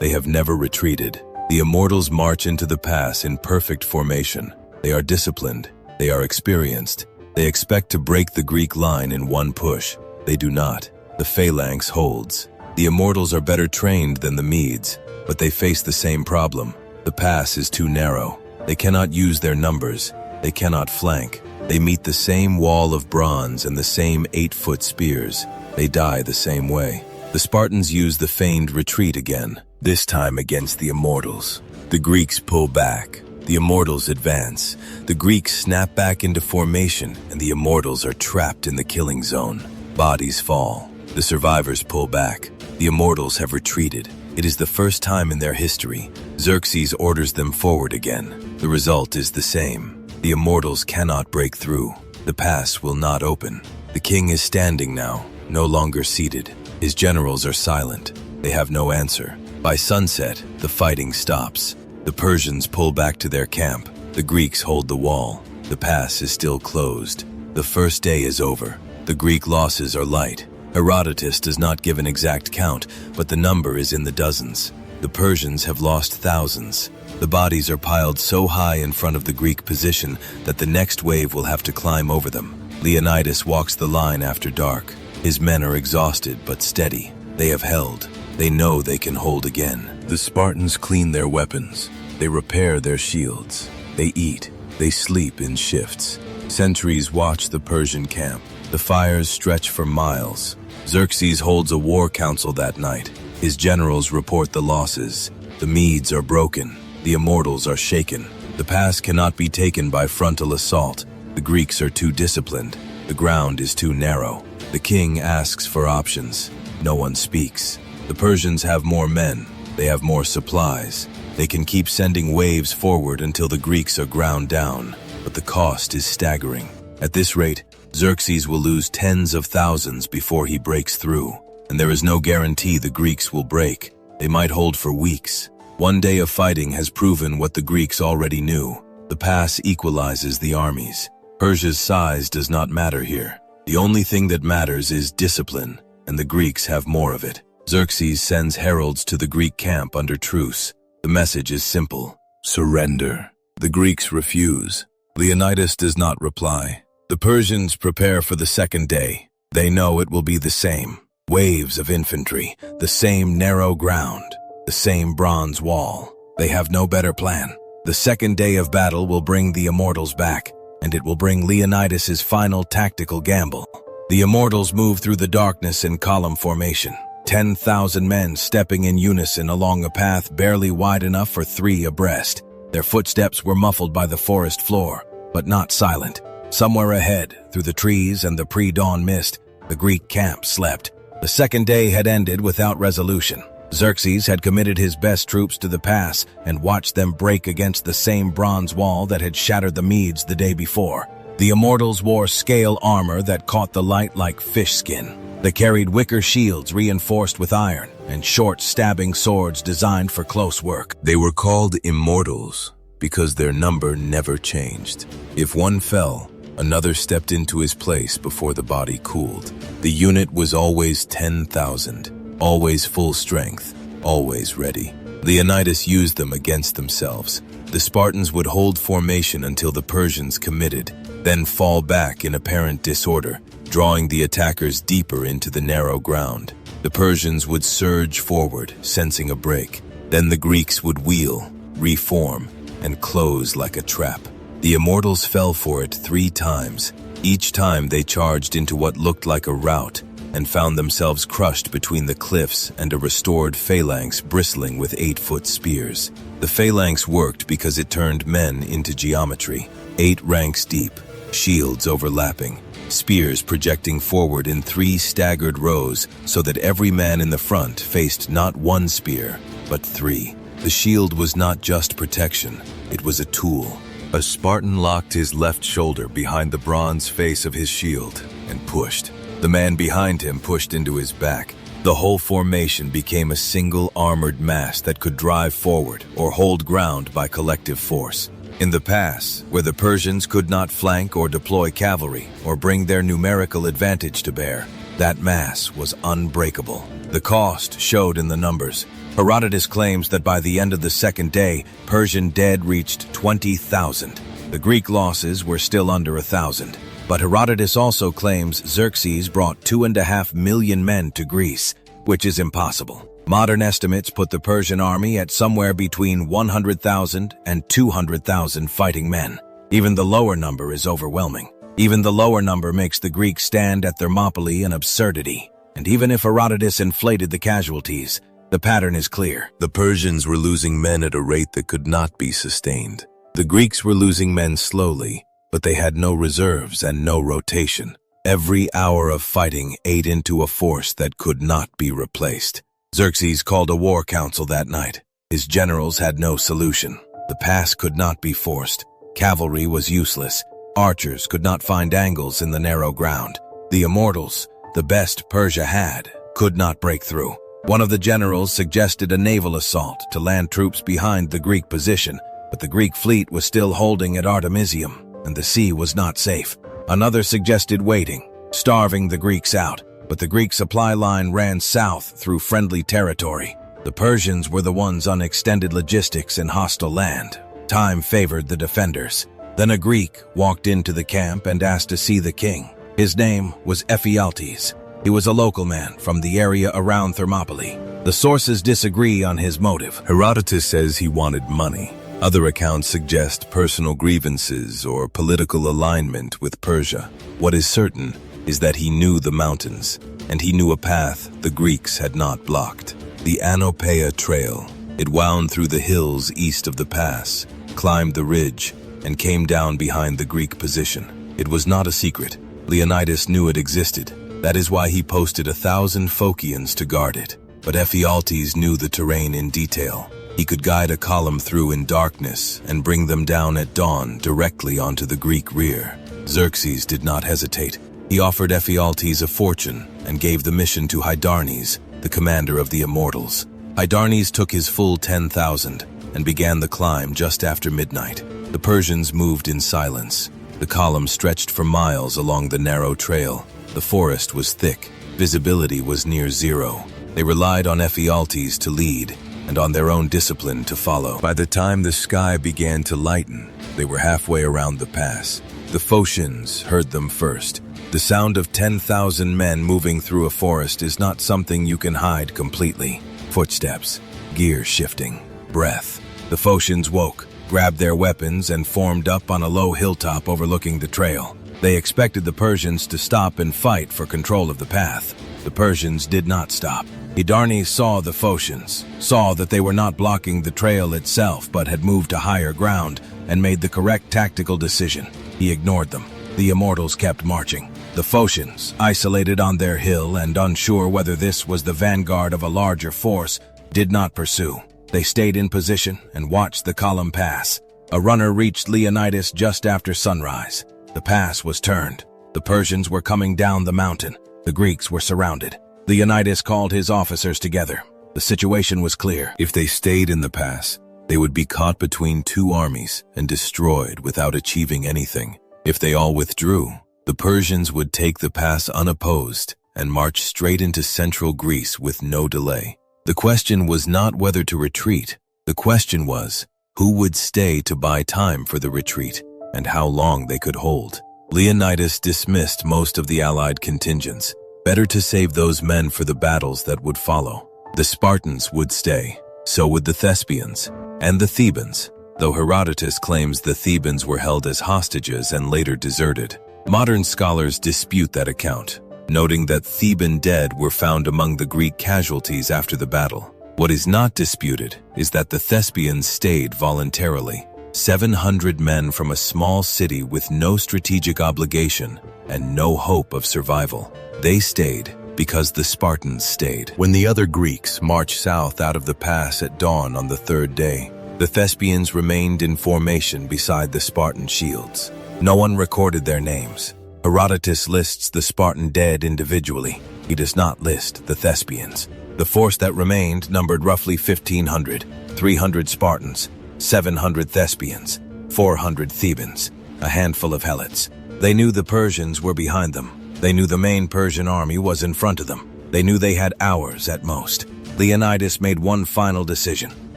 They have never retreated. The immortals march into the pass in perfect formation. They are disciplined. They are experienced. They expect to break the Greek line in one push. They do not. The phalanx holds. The immortals are better trained than the Medes, but they face the same problem. The pass is too narrow. They cannot use their numbers. They cannot flank. They meet the same wall of bronze and the same 8-foot spears. They die the same way. The Spartans use the feigned retreat again, this time against the immortals. The Greeks pull back. The immortals advance. The Greeks snap back into formation, and the immortals are trapped in the killing zone. Bodies fall. The survivors pull back. The immortals have retreated. It is the first time in their history. Xerxes orders them forward again. The result is the same. The immortals cannot break through. The pass will not open. The king is standing now, no longer seated. His generals are silent. They have no answer. By sunset, the fighting stops. The Persians pull back to their camp. The Greeks hold the wall. The pass is still closed. The first day is over. The Greek losses are light. Herodotus does not give an exact count, but the number is in the dozens. The Persians have lost thousands. The bodies are piled so high in front of the Greek position that the next wave will have to climb over them. Leonidas walks the line after dark. His men are exhausted but steady. They have held. They know they can hold again. The Spartans clean their weapons. They repair their shields. They eat. They sleep in shifts. Sentries watch the Persian camp. The fires stretch for miles. Xerxes holds a war council that night. His generals report the losses. The Medes are broken. The immortals are shaken. The pass cannot be taken by frontal assault. The Greeks are too disciplined. The ground is too narrow. The king asks for options. No one speaks. The Persians have more men. They have more supplies. They can keep sending waves forward until the Greeks are ground down. But the cost is staggering. At this rate, Xerxes will lose tens of thousands before he breaks through. And there is no guarantee the Greeks will break. They might hold for weeks. One day of fighting has proven what the Greeks already knew. The pass equalizes the armies. Persia's size does not matter here. The only thing that matters is discipline, and the Greeks have more of it. Xerxes sends heralds to the Greek camp under truce. The message is simple: surrender. The Greeks refuse. Leonidas does not reply. The Persians prepare for the second day. They know it will be the same. Waves of infantry, the same narrow ground, the same bronze wall. They have no better plan. The second day of battle will bring the immortals back, and it will bring Leonidas's final tactical gamble. The immortals move through the darkness in column formation. 10,000 men stepping in unison along a path barely wide enough for 3 abreast. Their footsteps were muffled by the forest floor, but not silent. Somewhere ahead, through the trees and the pre-dawn mist, the Greek camp slept. The second day had ended without resolution. Xerxes had committed his best troops to the pass and watched them break against the same bronze wall that had shattered the Medes the day before. The immortals wore scale armor that caught the light like fish skin. They carried wicker shields reinforced with iron and short stabbing swords designed for close work. They were called immortals because their number never changed. If one fell, another stepped into his place before the body cooled. The unit was always 10,000, always full strength, always ready. Leonidas used them against themselves. The Spartans would hold formation until the Persians committed, then fall back in apparent disorder, drawing the attackers deeper into the narrow ground. The Persians would surge forward, sensing a break. Then the Greeks would wheel, reform, and close like a trap. The immortals fell for it 3 times. Each time they charged into what looked like a rout and found themselves crushed between the cliffs and a restored phalanx bristling with 8-foot spears. The phalanx worked because it turned men into geometry. 8 ranks deep, shields overlapping, spears projecting forward in 3 staggered rows so that every man in the front faced not 1 spear, but 3. The shield was not just protection, it was a tool. A Spartan locked his left shoulder behind the bronze face of his shield and pushed. The man behind him pushed into his back. The whole formation became a single armored mass that could drive forward or hold ground by collective force. In the pass, where the Persians could not flank or deploy cavalry or bring their numerical advantage to bear, that mass was unbreakable. The cost showed in the numbers. Herodotus claims that by the end of the second day, Persian dead reached 20,000. The Greek losses were still under 1,000. But Herodotus also claims Xerxes brought 2.5 million men to Greece, which is impossible. Modern estimates put the Persian army at somewhere between 100,000 and 200,000 fighting men. Even the lower number is overwhelming. Even the lower number makes the Greeks stand at Thermopylae an absurdity. And even if Herodotus inflated the casualties, the pattern is clear. The Persians were losing men at a rate that could not be sustained. The Greeks were losing men slowly, but they had no reserves and no rotation. Every hour of fighting ate into a force that could not be replaced. Xerxes called a war council that night. His generals had no solution. The pass could not be forced. Cavalry was useless. Archers could not find angles in the narrow ground. The Immortals, the best Persia had, could not break through. One of the generals suggested a naval assault to land troops behind the Greek position, but the Greek fleet was still holding at Artemisium, and the sea was not safe. Another suggested waiting, starving the Greeks out, but the Greek supply line ran south through friendly territory. The Persians were the ones on extended logistics in hostile land. Time favored the defenders. Then a Greek walked into the camp and asked to see the king. His name was Ephialtes. He was a local man from the area around Thermopylae. The sources disagree on his motive. Herodotus says he wanted money. Other accounts suggest personal grievances or political alignment with Persia. What is certain is that he knew the mountains, and he knew a path the Greeks had not blocked. The Plataea trail. It wound through the hills east of the pass, climbed the ridge, and came down behind the Greek position. It was not a secret. Leonidas knew it existed. That is why he posted 1,000 Phocians to guard it. But Ephialtes knew the terrain in detail. He could guide a column through in darkness and bring them down at dawn directly onto the Greek rear. Xerxes did not hesitate. He offered Ephialtes a fortune and gave the mission to Hydarnes, the commander of the Immortals. Hydarnes took his full 10,000 and began the climb just after midnight. The Persians moved in silence. The column stretched for miles along the narrow trail. The forest was thick. Visibility was near zero. They relied on Ephialtes to lead and on their own discipline to follow. By the time the sky began to lighten, they were halfway around the pass. The Phocians heard them first. The sound of 10,000 men moving through a forest is not something you can hide completely. Footsteps, gear shifting, breath. The Phocians woke, grabbed their weapons, and formed up on a low hilltop overlooking the trail. They expected the Persians to stop and fight for control of the path. The Persians did not stop. Hydarnes saw the Phocians, saw that they were not blocking the trail itself but had moved to higher ground, and made the correct tactical decision. He ignored them. The Immortals kept marching. The Phocians, isolated on their hill and unsure whether this was the vanguard of a larger force, did not pursue. They stayed in position and watched the column pass. A runner reached Leonidas just after sunrise. The pass was turned. The Persians were coming down the mountain. The Greeks were surrounded. Leonidas called his officers together. The situation was clear. If they stayed in the pass, they would be caught between two armies and destroyed without achieving anything. If they all withdrew, the Persians would take the pass unopposed and march straight into central Greece with no delay. The question was not whether to retreat. The question was, who would stay to buy time for the retreat and how long they could hold. Leonidas dismissed most of the allied contingents. Better to save those men for the battles that would follow. The Spartans would stay. So would the Thespians and the Thebans, though Herodotus claims the Thebans were held as hostages and later deserted. Modern scholars dispute that account, noting that Theban dead were found among the Greek casualties after the battle. What is not disputed is that the Thespians stayed voluntarily. 700 men from a small city with no strategic obligation and no hope of survival. They stayed because the Spartans stayed. When the other Greeks marched south out of the pass at dawn on the third day, the Thespians remained in formation beside the Spartan shields. No one recorded their names. Herodotus lists the Spartan dead individually. He does not list the Thespians. The force that remained numbered roughly 1,500, 300 Spartans, 700 Thespians, 400 Thebans, a handful of helots. They knew the Persians were behind them. They knew the main Persian army was in front of them. They knew they had hours at most. Leonidas made one final decision.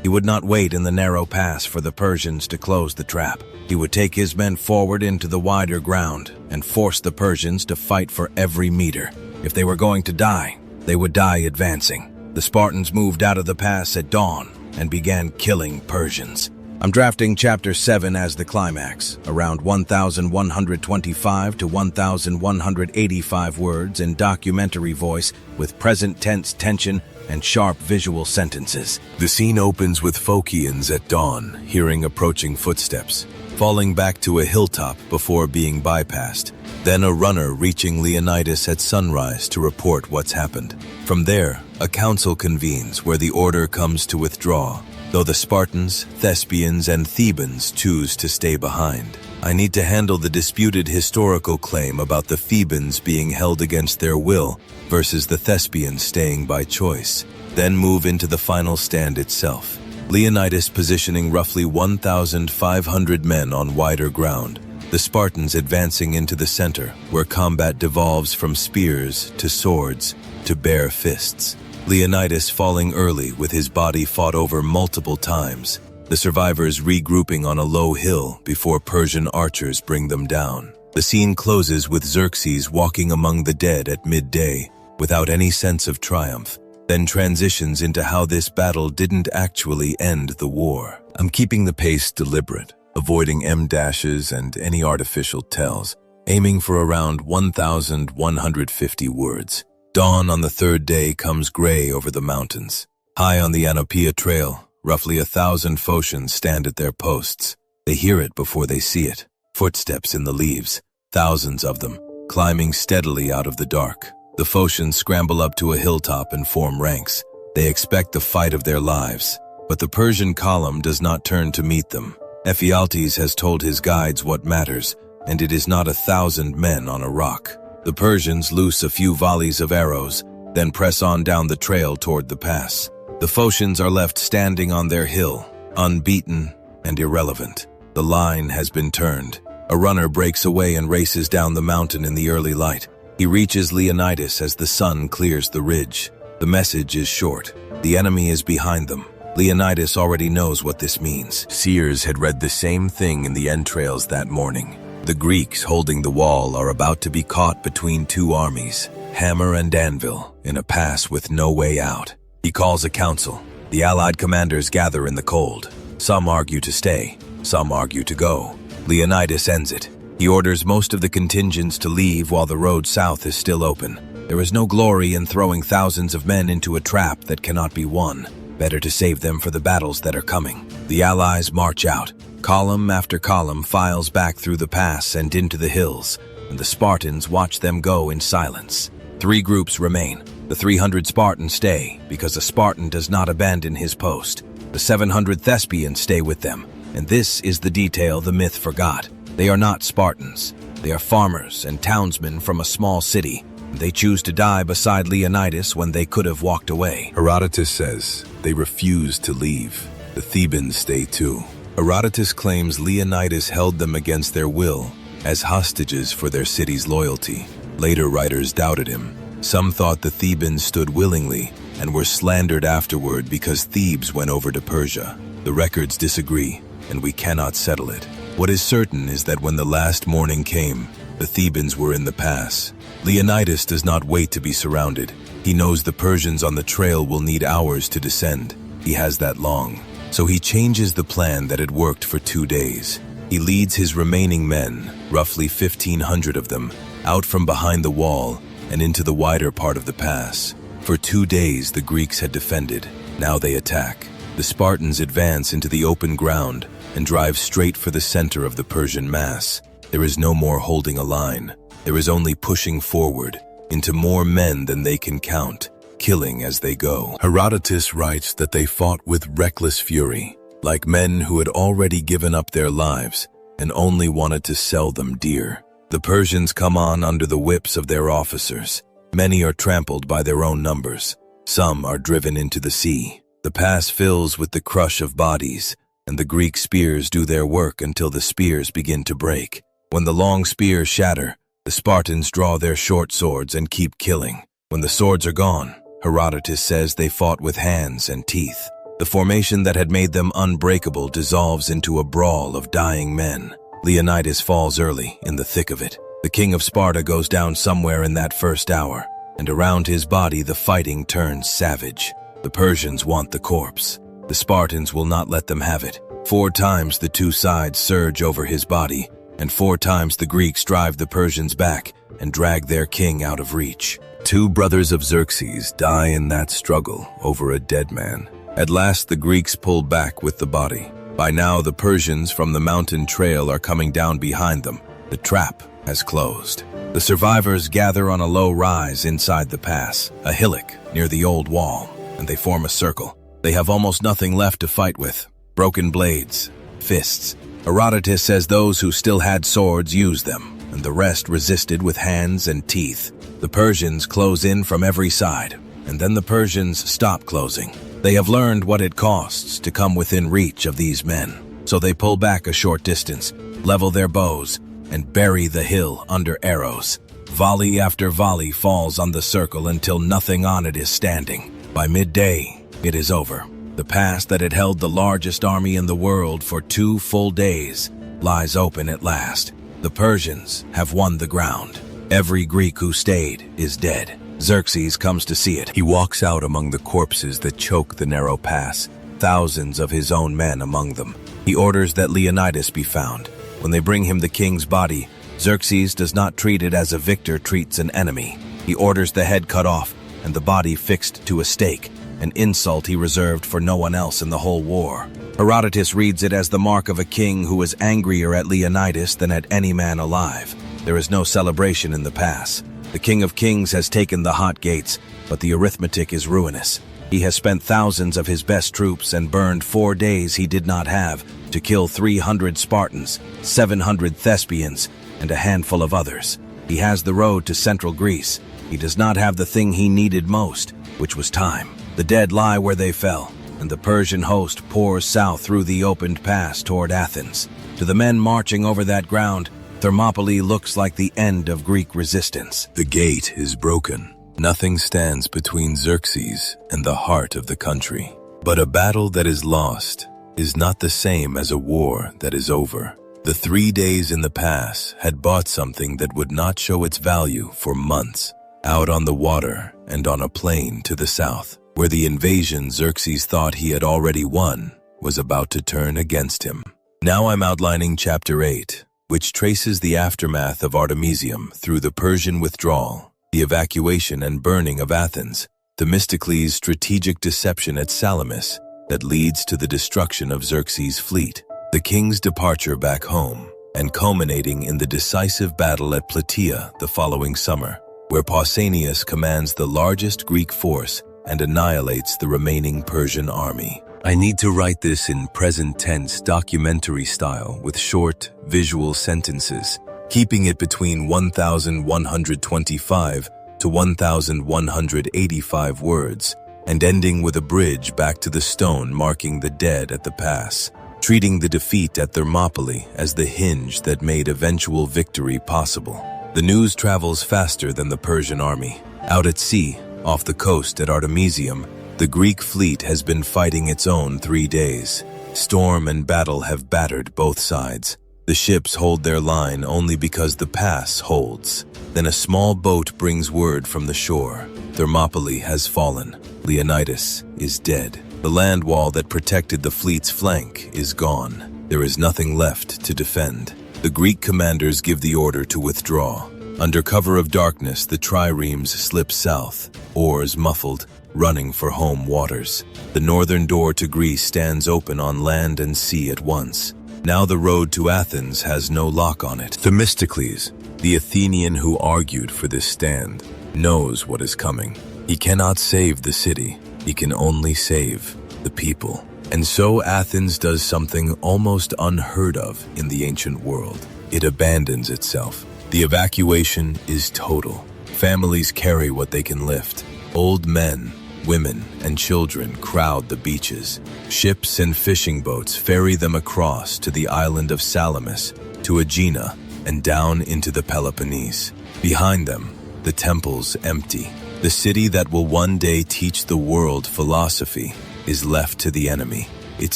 He would not wait in the narrow pass for the Persians to close the trap. He would take his men forward into the wider ground and force the Persians to fight for every meter. If they were going to die, they would die advancing. The Spartans moved out of the pass at dawn and began killing Persians. I'm drafting Chapter 7 as the climax, around 1,125 to 1,185 words in documentary voice with present tense tension and sharp visual sentences. The scene opens with Phocians at dawn, hearing approaching footsteps, falling back to a hilltop before being bypassed. Then a runner reaching Leonidas at sunrise to report what's happened. From there, a council convenes where the order comes to withdraw, though the Spartans, Thespians, and Thebans choose to stay behind. I need to handle the disputed historical claim about the Thebans being held against their will versus the Thespians staying by choice, then move into the final stand itself. Leonidas positioning roughly 1,500 men on wider ground, the Spartans advancing into the center, where combat devolves from spears to swords to bare fists. Leonidas falling early with his body fought over multiple times, the survivors regrouping on a low hill before Persian archers bring them down. The scene closes with Xerxes walking among the dead at midday, without any sense of triumph, then transitions into how this battle didn't actually end the war. I'm keeping the pace deliberate, avoiding M-dashes and any artificial tells, aiming for around 1,150 words. Dawn on the third day comes gray over the mountains. High on the Anopeia trail, roughly 1,000 Phocians stand at their posts. They hear it before they see it. Footsteps in the leaves, thousands of them, climbing steadily out of the dark. The Phocians scramble up to a hilltop and form ranks. They expect the fight of their lives, but the Persian column does not turn to meet them. Ephialtes has told his guides what matters, and it is not 1,000 men on a rock. The Persians loose a few volleys of arrows, then press on down the trail toward the pass. The Phocians are left standing on their hill, unbeaten and irrelevant. The line has been turned. A runner breaks away and races down the mountain in the early light. He reaches Leonidas as the sun clears the ridge. The message is short. The enemy is behind them. Leonidas already knows what this means. Seers had read the same thing in the entrails that morning. The Greeks holding the wall are about to be caught between two armies, hammer and anvil, in a pass with no way out. He calls a council. The allied commanders gather in the cold. Some argue to stay, some argue to go. Leonidas ends it. He orders most of the contingents to leave while the road south is still open. There is no glory in throwing thousands of men into a trap that cannot be won. Better to save them for the battles that are coming. The allies march out. Column after column files back through the pass and into the hills, and the Spartans watch them go in silence. 3 groups remain. The 300 Spartans stay, because a Spartan does not abandon his post. The 700 Thespians stay with them, and this is the detail the myth forgot. They are not Spartans. They are farmers and townsmen from a small city. They choose to die beside Leonidas when they could have walked away. Herodotus says they refuse to leave. The Thebans stay too. Herodotus claims Leonidas held them against their will as hostages for their city's loyalty. Later writers doubted him. Some thought the Thebans stood willingly and were slandered afterward because Thebes went over to Persia. The records disagree, and we cannot settle it. What is certain is that when the last morning came, the Thebans were in the pass. Leonidas does not wait to be surrounded. He knows the Persians on the trail will need hours to descend. He has that long. So he changes the plan that had worked for 2 days. He leads his remaining men, roughly 1,500 of them, out from behind the wall and into the wider part of the pass. For 2 days the Greeks had defended. Now they attack. The Spartans advance into the open ground and drive straight for the center of the Persian mass. There is no more holding a line. There is only pushing forward into more men than they can count, killing as they go. Herodotus writes that they fought with reckless fury, like men who had already given up their lives and only wanted to sell them dear. The Persians come on under the whips of their officers. Many are trampled by their own numbers. Some are driven into the sea. The pass fills with the crush of bodies. and the Greek spears do their work until the spears begin to break. When the long spears shatter, the Spartans draw their short swords and keep killing. When the swords are gone, Herodotus says they fought with hands and teeth. The formation that had made them unbreakable dissolves into a brawl of dying men. Leonidas falls early, in the thick of it. The king of Sparta goes down somewhere in that first hour, and around his body the fighting turns savage. The Persians want the corpse. The Spartans will not let them have it. 4 times the two sides surge over his body, and 4 times the Greeks drive the Persians back and drag their king out of reach. 2 brothers of Xerxes die in that struggle over a dead man. At last the Greeks pull back with the body. By now the Persians from the mountain trail are coming down behind them. The trap has closed. The survivors gather on a low rise inside the pass, a hillock near the old wall, and they form a circle. They have almost nothing left to fight with. Broken blades, fists. Herodotus says those who still had swords used them, and the rest resisted with hands and teeth. The Persians close in from every side, and then the Persians stop closing. They have learned what it costs to come within reach of these men, so they pull back a short distance, level their bows, and bury the hill under arrows. Volley after volley falls on the circle until nothing on it is standing. By midday, it is over. The pass that had held the largest army in the world for 2 full days lies open at last. The Persians have won the ground. Every Greek who stayed is dead. Xerxes comes to see it. He walks out among the corpses that choke the narrow pass, thousands of his own men among them. He orders that Leonidas be found. When they bring him the king's body, Xerxes does not treat it as a victor treats an enemy. He orders the head cut off and the body fixed to a stake, an insult he reserved for no one else in the whole war. Herodotus reads it as the mark of a king who is angrier at Leonidas than at any man alive. There is no celebration in the pass. The King of Kings has taken the hot gates, but the arithmetic is ruinous. He has spent thousands of his best troops and burned 4 days he did not have to kill 300 Spartans, 700 Thespians, and a handful of others. He has the road to central Greece. He does not have the thing he needed most, which was time. The dead lie where they fell, and the Persian host pours south through the opened pass toward Athens. To the men marching over that ground, Thermopylae looks like the end of Greek resistance. The gate is broken. Nothing stands between Xerxes and the heart of the country. But a battle that is lost is not the same as a war that is over. The 3 days in the pass had bought something that would not show its value for months. Out on the water and on a plain to the south, where the invasion Xerxes thought he had already won was about to turn against him. Now I'm outlining Chapter 8, which traces the aftermath of Artemisium through the Persian withdrawal, the evacuation and burning of Athens, Themistocles' strategic deception at Salamis that leads to the destruction of Xerxes' fleet, the king's departure back home, and culminating in the decisive battle at Plataea the following summer, where Pausanias commands the largest Greek force and annihilates the remaining Persian army. I need to write this in present tense documentary style with short, visual sentences, keeping it between 1,125 to 1,185 words, and ending with a bridge back to the stone marking the dead at the pass, treating the defeat at Thermopylae as the hinge that made eventual victory possible. The news travels faster than the Persian army. Out at sea, off the coast at Artemisium, the Greek fleet has been fighting its own 3 days. Storm and battle have battered both sides. The ships hold their line only because the pass holds. Then a small boat brings word from the shore. Thermopylae has fallen. Leonidas is dead. The land wall that protected the fleet's flank is gone. There is nothing left to defend. The Greek commanders give the order to withdraw. Under cover of darkness, the triremes slip south, oars muffled, running for home waters. The northern door to Greece stands open on land and sea at once. Now the road to Athens has no lock on it. Themistocles, the Athenian who argued for this stand, knows what is coming. He cannot save the city. He can only save the people. And so Athens does something almost unheard of in the ancient world. It abandons itself. The evacuation is total. Families carry what they can lift. Old men, Women and children crowd the beaches. Ships and fishing boats ferry them across to the island of Salamis, to Aegina, and down into the Peloponnese. Behind them, the temples empty. The city that will one day teach the world philosophy is left to the enemy, its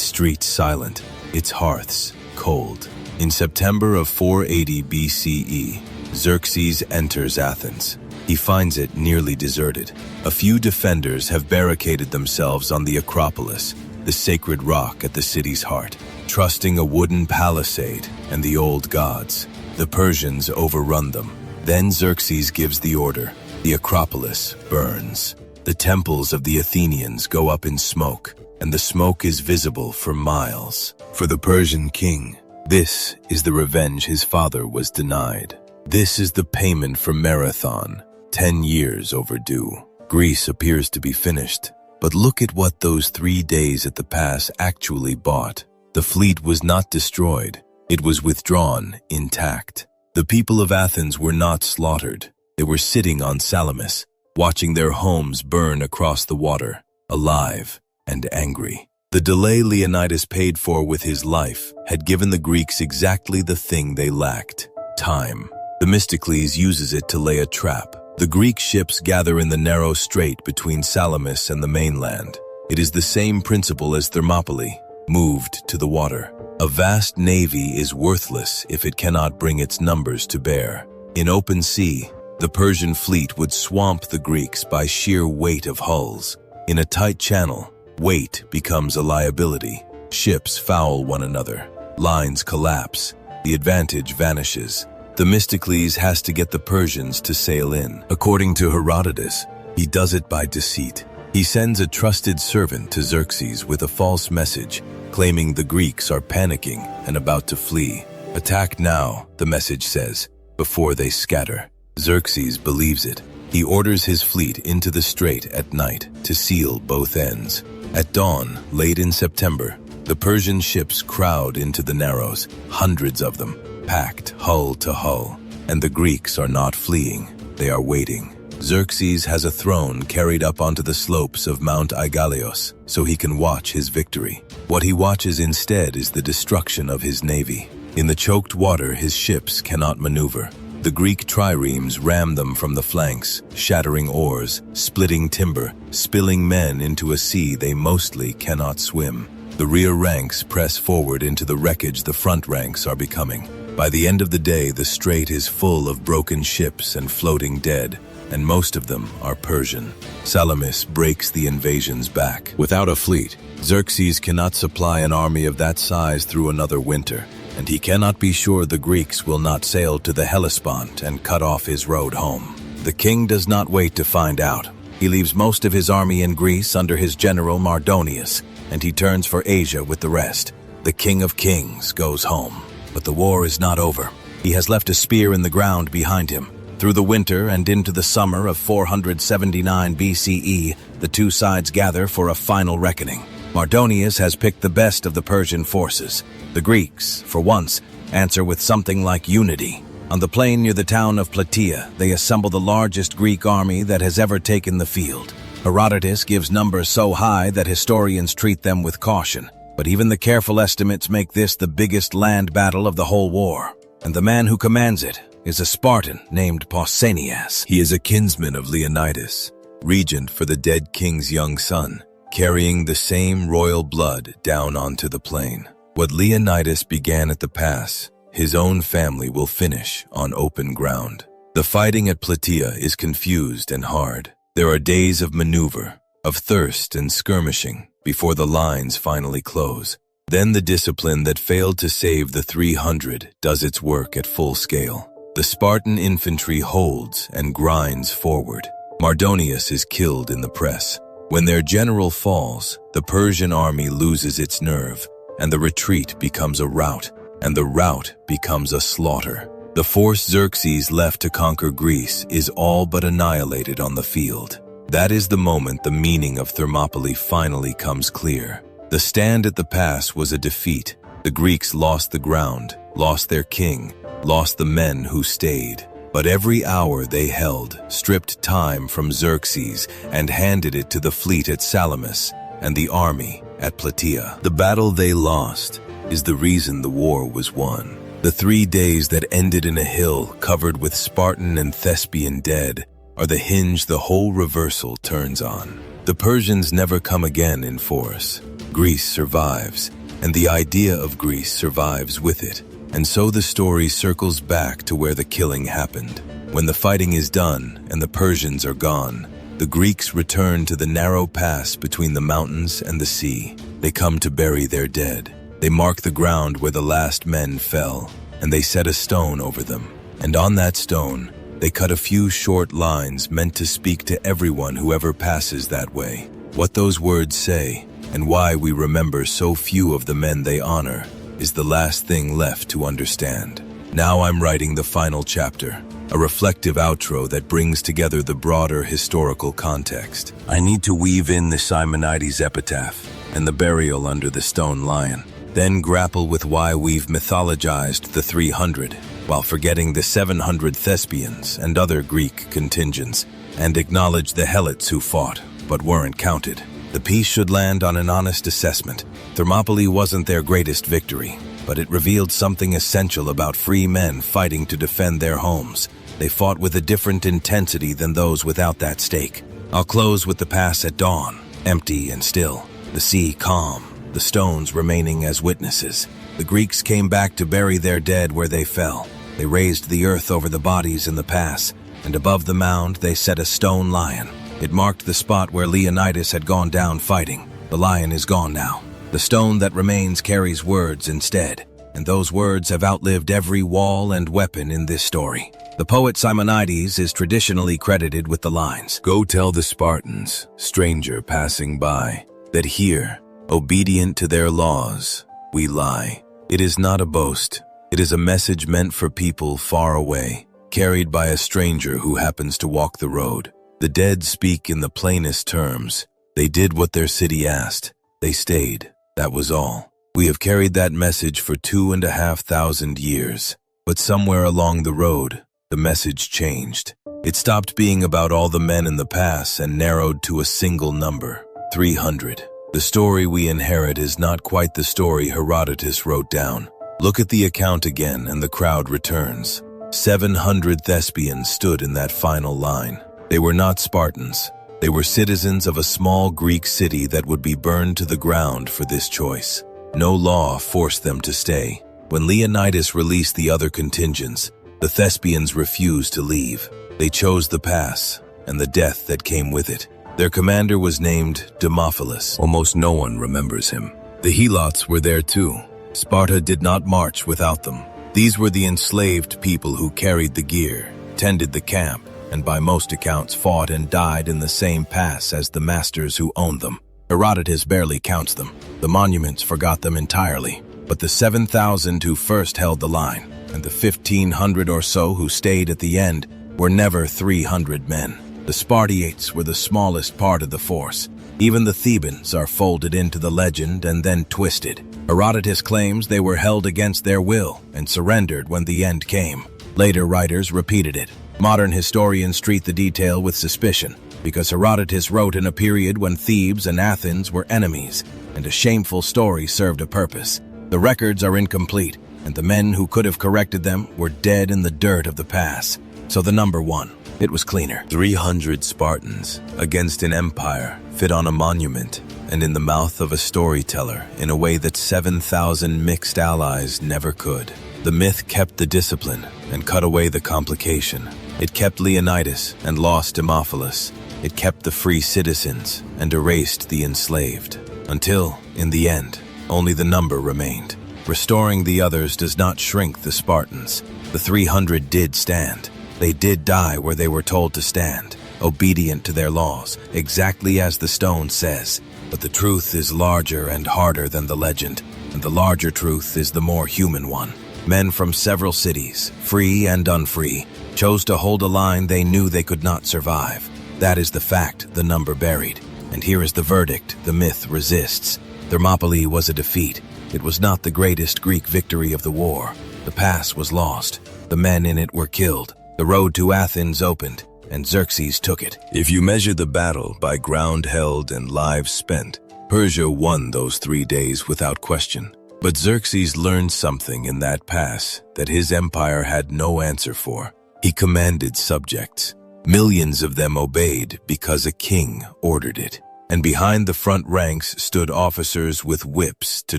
streets silent, its hearths cold. In September of 480 BCE, Xerxes enters Athens. He finds it nearly deserted. A few defenders have barricaded themselves on the Acropolis, the sacred rock at the city's heart, trusting a wooden palisade and the old gods. The Persians overrun them. Then Xerxes gives the order. The Acropolis burns. The temples of the Athenians go up in smoke, and the smoke is visible for miles. For the Persian king, this is the revenge his father was denied. This is the payment for Marathon, 10 years overdue. Greece appears to be finished, but look at what those 3 days at the pass actually bought. The fleet was not destroyed. It was withdrawn intact. The people of Athens were not slaughtered. They were sitting on Salamis, watching their homes burn across the water, alive and angry. The delay Leonidas paid for with his life had given the Greeks exactly the thing they lacked: time. Themistocles uses it to lay a trap. The Greek ships gather in the narrow strait between Salamis and the mainland. It is the same principle as Thermopylae, moved to the water. A vast navy is worthless if it cannot bring its numbers to bear. In open sea, the Persian fleet would swamp the Greeks by sheer weight of hulls. In a tight channel, weight becomes a liability. Ships foul one another. Lines collapse. The advantage vanishes. Themistocles has to get the Persians to sail in. According to Herodotus, he does it by deceit. He sends a trusted servant to Xerxes with a false message, claiming the Greeks are panicking and about to flee. Attack now, the message says, before they scatter. Xerxes believes it. He orders his fleet into the strait at night to seal both ends. At dawn, late in September, the Persian ships crowd into the narrows, hundreds of them, packed hull to hull. And the Greeks are not fleeing, they are waiting. Xerxes has a throne carried up onto the slopes of Mount Aigalios so he can watch his victory. What he watches instead is the destruction of his navy. In the choked water, his ships cannot maneuver. The Greek triremes ram them from the flanks, shattering oars, splitting timber, spilling men into a sea they mostly cannot swim. The rear ranks press forward into the wreckage the front ranks are becoming. By the end of the day, the strait is full of broken ships and floating dead, and most of them are Persian. Salamis breaks the invasion's back. Without a fleet, Xerxes cannot supply an army of that size through another winter, and he cannot be sure the Greeks will not sail to the Hellespont and cut off his road home. The king does not wait to find out. He leaves most of his army in Greece under his general Mardonius, and he turns for Asia with the rest. The King of Kings goes home. But the war is not over. He has left a spear in the ground behind him. Through the winter and into the summer of 479 BCE, the two sides gather for a final reckoning. Mardonius has picked the best of the Persian forces. The Greeks, for once, answer with something like unity. On the plain near the town of Plataea, they assemble the largest Greek army that has ever taken the field. Herodotus gives numbers so high that historians treat them with caution. But even the careful estimates make this the biggest land battle of the whole war. And the man who commands it is a Spartan named Pausanias. He is a kinsman of Leonidas, regent for the dead king's young son, carrying the same royal blood down onto the plain. What Leonidas began at the pass, his own family will finish on open ground. The fighting at Plataea is confused and hard. There are days of maneuver, of thirst and skirmishing, before the lines finally close. Then the discipline that failed to save the 300 does its work at full scale. The Spartan infantry holds and grinds forward. Mardonius is killed in the press. When their general falls, the Persian army loses its nerve, and the retreat becomes a rout, and the rout becomes a slaughter. The force Xerxes left to conquer Greece is all but annihilated on the field. That is the moment the meaning of Thermopylae finally comes clear. The stand at the pass was a defeat. The Greeks lost the ground, lost their king, lost the men who stayed. But every hour they held stripped time from Xerxes and handed it to the fleet at Salamis and the army at Plataea. The battle they lost is the reason the war was won. The 3 days that ended in a hill covered with Spartan and Thespian dead are the hinge the whole reversal turns on. The Persians never come again in force. Greece survives, and the idea of Greece survives with it. And so the story circles back to where the killing happened. When the fighting is done and the Persians are gone, the Greeks return to the narrow pass between the mountains and the sea. They come to bury their dead. They mark the ground where the last men fell, and they set a stone over them. And on that stone, they cut a few short lines meant to speak to everyone who ever passes that way. What those words say, and why we remember so few of the men they honor, is the last thing left to understand. Now I'm writing the final chapter, a reflective outro that brings together the broader historical context. I need to weave in the Simonides epitaph and the burial under the stone lion, then grapple with why we've mythologized the 300, while forgetting the 700 Thespians and other Greek contingents, and acknowledge the helots who fought but weren't counted. The piece should land on an honest assessment. Thermopylae wasn't their greatest victory, but it revealed something essential about free men fighting to defend their homes. They fought with a different intensity than those without that stake. I'll close with the pass at dawn, empty and still, the sea calm, the stones remaining as witnesses. The Greeks came back to bury their dead where they fell. They raised the earth over the bodies in the pass, and above the mound they set a stone lion. It marked the spot where Leonidas had gone down fighting. The lion is gone now. The stone that remains carries words instead, and those words have outlived every wall and weapon in this story. The poet Simonides is traditionally credited with the lines, "Go tell the Spartans, stranger passing by, that here, obedient to their laws, we lie." It is not a boast. It is a message meant for people far away, carried by a stranger who happens to walk the road. The dead speak in the plainest terms. They did what their city asked. They stayed. That was all. We have carried that message for 2,500 years. But somewhere along the road, the message changed. It stopped being about all the men in the pass and narrowed to a single number, 300. The story we inherit is not quite the story Herodotus wrote down. Look at the account again and the crowd returns. 700 Thespians stood in that final line. They were not Spartans. They were citizens of a small Greek city that would be burned to the ground for this choice. No law forced them to stay. When Leonidas released the other contingents, the Thespians refused to leave. They chose the pass and the death that came with it. Their commander was named Demophilus. Almost no one remembers him. The helots were there too. Sparta did not march without them. These were the enslaved people who carried the gear, tended the camp, and by most accounts fought and died in the same pass as the masters who owned them. Herodotus barely counts them. The monuments forgot them entirely. But the 7,000 who first held the line, and the 1,500 or so who stayed at the end, were never 300 men. The Spartiates were the smallest part of the force. Even the Thebans are folded into the legend and then twisted. Herodotus claims they were held against their will and surrendered when the end came. Later writers repeated it. Modern historians treat the detail with suspicion, because Herodotus wrote in a period when Thebes and Athens were enemies, and a shameful story served a purpose. The records are incomplete, and the men who could have corrected them were dead in the dirt of the pass. So the number won. It was cleaner. 300 Spartans against an empire fit on a monument and in the mouth of a storyteller in a way that 7,000 mixed allies never could. The myth kept the discipline and cut away the complication. It kept Leonidas and lost Demophilus. It kept the free citizens and erased the enslaved. Until, in the end, only the number remained. Restoring the others does not shrink the Spartans. The 300 did stand. They did die where they were told to stand, obedient to their laws, exactly as the stone says. But the truth is larger and harder than the legend, and the larger truth is the more human one. Men from several cities, free and unfree, chose to hold a line they knew they could not survive. That is the fact the number buried. And here is the verdict the myth resists. Thermopylae was a defeat. It was not the greatest Greek victory of the war. The pass was lost. The men in it were killed. The road to Athens opened, and Xerxes took it. If you measure the battle by ground held and lives spent, Persia won those 3 days without question. But Xerxes learned something in that pass that his empire had no answer for. He commanded subjects. Millions of them obeyed because a king ordered it. And behind the front ranks stood officers with whips to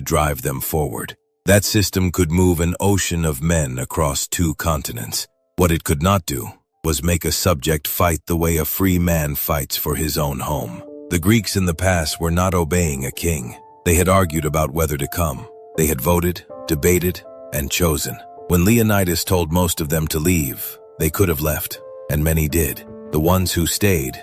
drive them forward. That system could move an ocean of men across 2 continents. What it could not do was make a subject fight the way a free man fights for his own home. The Greeks in the past were not obeying a king. They had argued about whether to come. They had voted, debated, and chosen. When Leonidas told most of them to leave, they could have left, and many did. The ones who stayed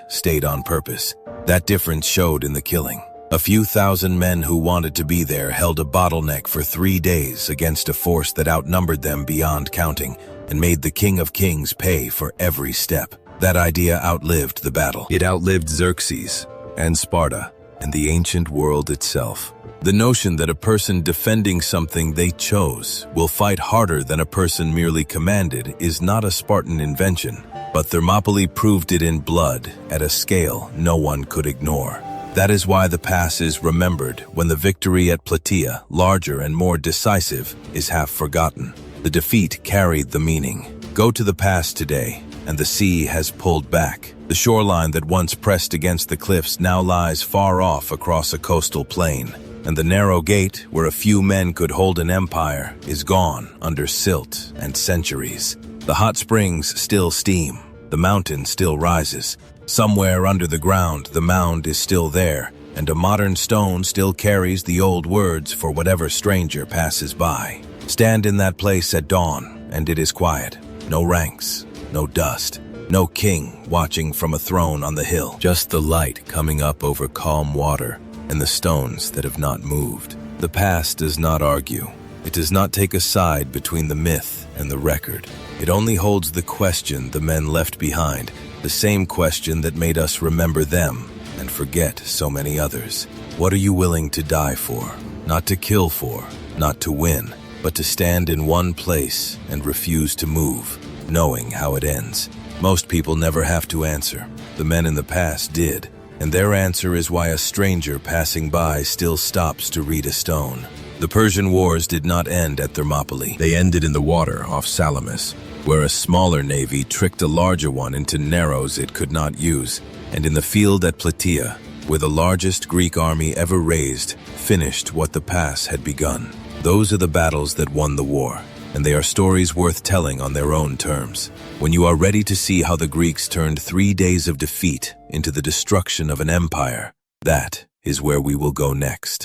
on purpose. That difference showed in the killing. A few thousand men who wanted to be there held a bottleneck for 3 days against a force that outnumbered them beyond counting and made the King of Kings pay for every step. That idea outlived the battle. It outlived Xerxes and Sparta and the ancient world itself. The notion that a person defending something they chose will fight harder than a person merely commanded is not a Spartan invention, but Thermopylae proved it in blood at a scale no one could ignore. That is why the pass is remembered when the victory at Plataea, larger and more decisive, is half forgotten. The defeat carried the meaning. Go to the pass today, and the sea has pulled back. The shoreline that once pressed against the cliffs now lies far off across a coastal plain, and the narrow gate where a few men could hold an empire is gone under silt and centuries. The hot springs still steam. The mountain still rises. Somewhere under the ground, the mound is still there, and a modern stone still carries the old words for whatever stranger passes by. Stand in that place at dawn, and it is quiet. No ranks, no dust, no king watching from a throne on the hill. Just the light coming up over calm water and the stones that have not moved. The past does not argue. It does not take a side between the myth and the record. It only holds the question the men left behind, the same question that made us remember them and forget so many others. What are you willing to die for? Not to kill for, not to win, but to stand in one place and refuse to move, knowing how it ends. Most people never have to answer. The men in the past did, and their answer is why a stranger passing by still stops to read a stone. The Persian wars did not end at Thermopylae. They ended in the water off Salamis, where a smaller navy tricked a larger one into narrows it could not use, and in the field at Plataea, where the largest Greek army ever raised finished what the pass had begun. Those are the battles that won the war, and they are stories worth telling on their own terms. When you are ready to see how the Greeks turned 3 days of defeat into the destruction of an empire, that is where we will go next.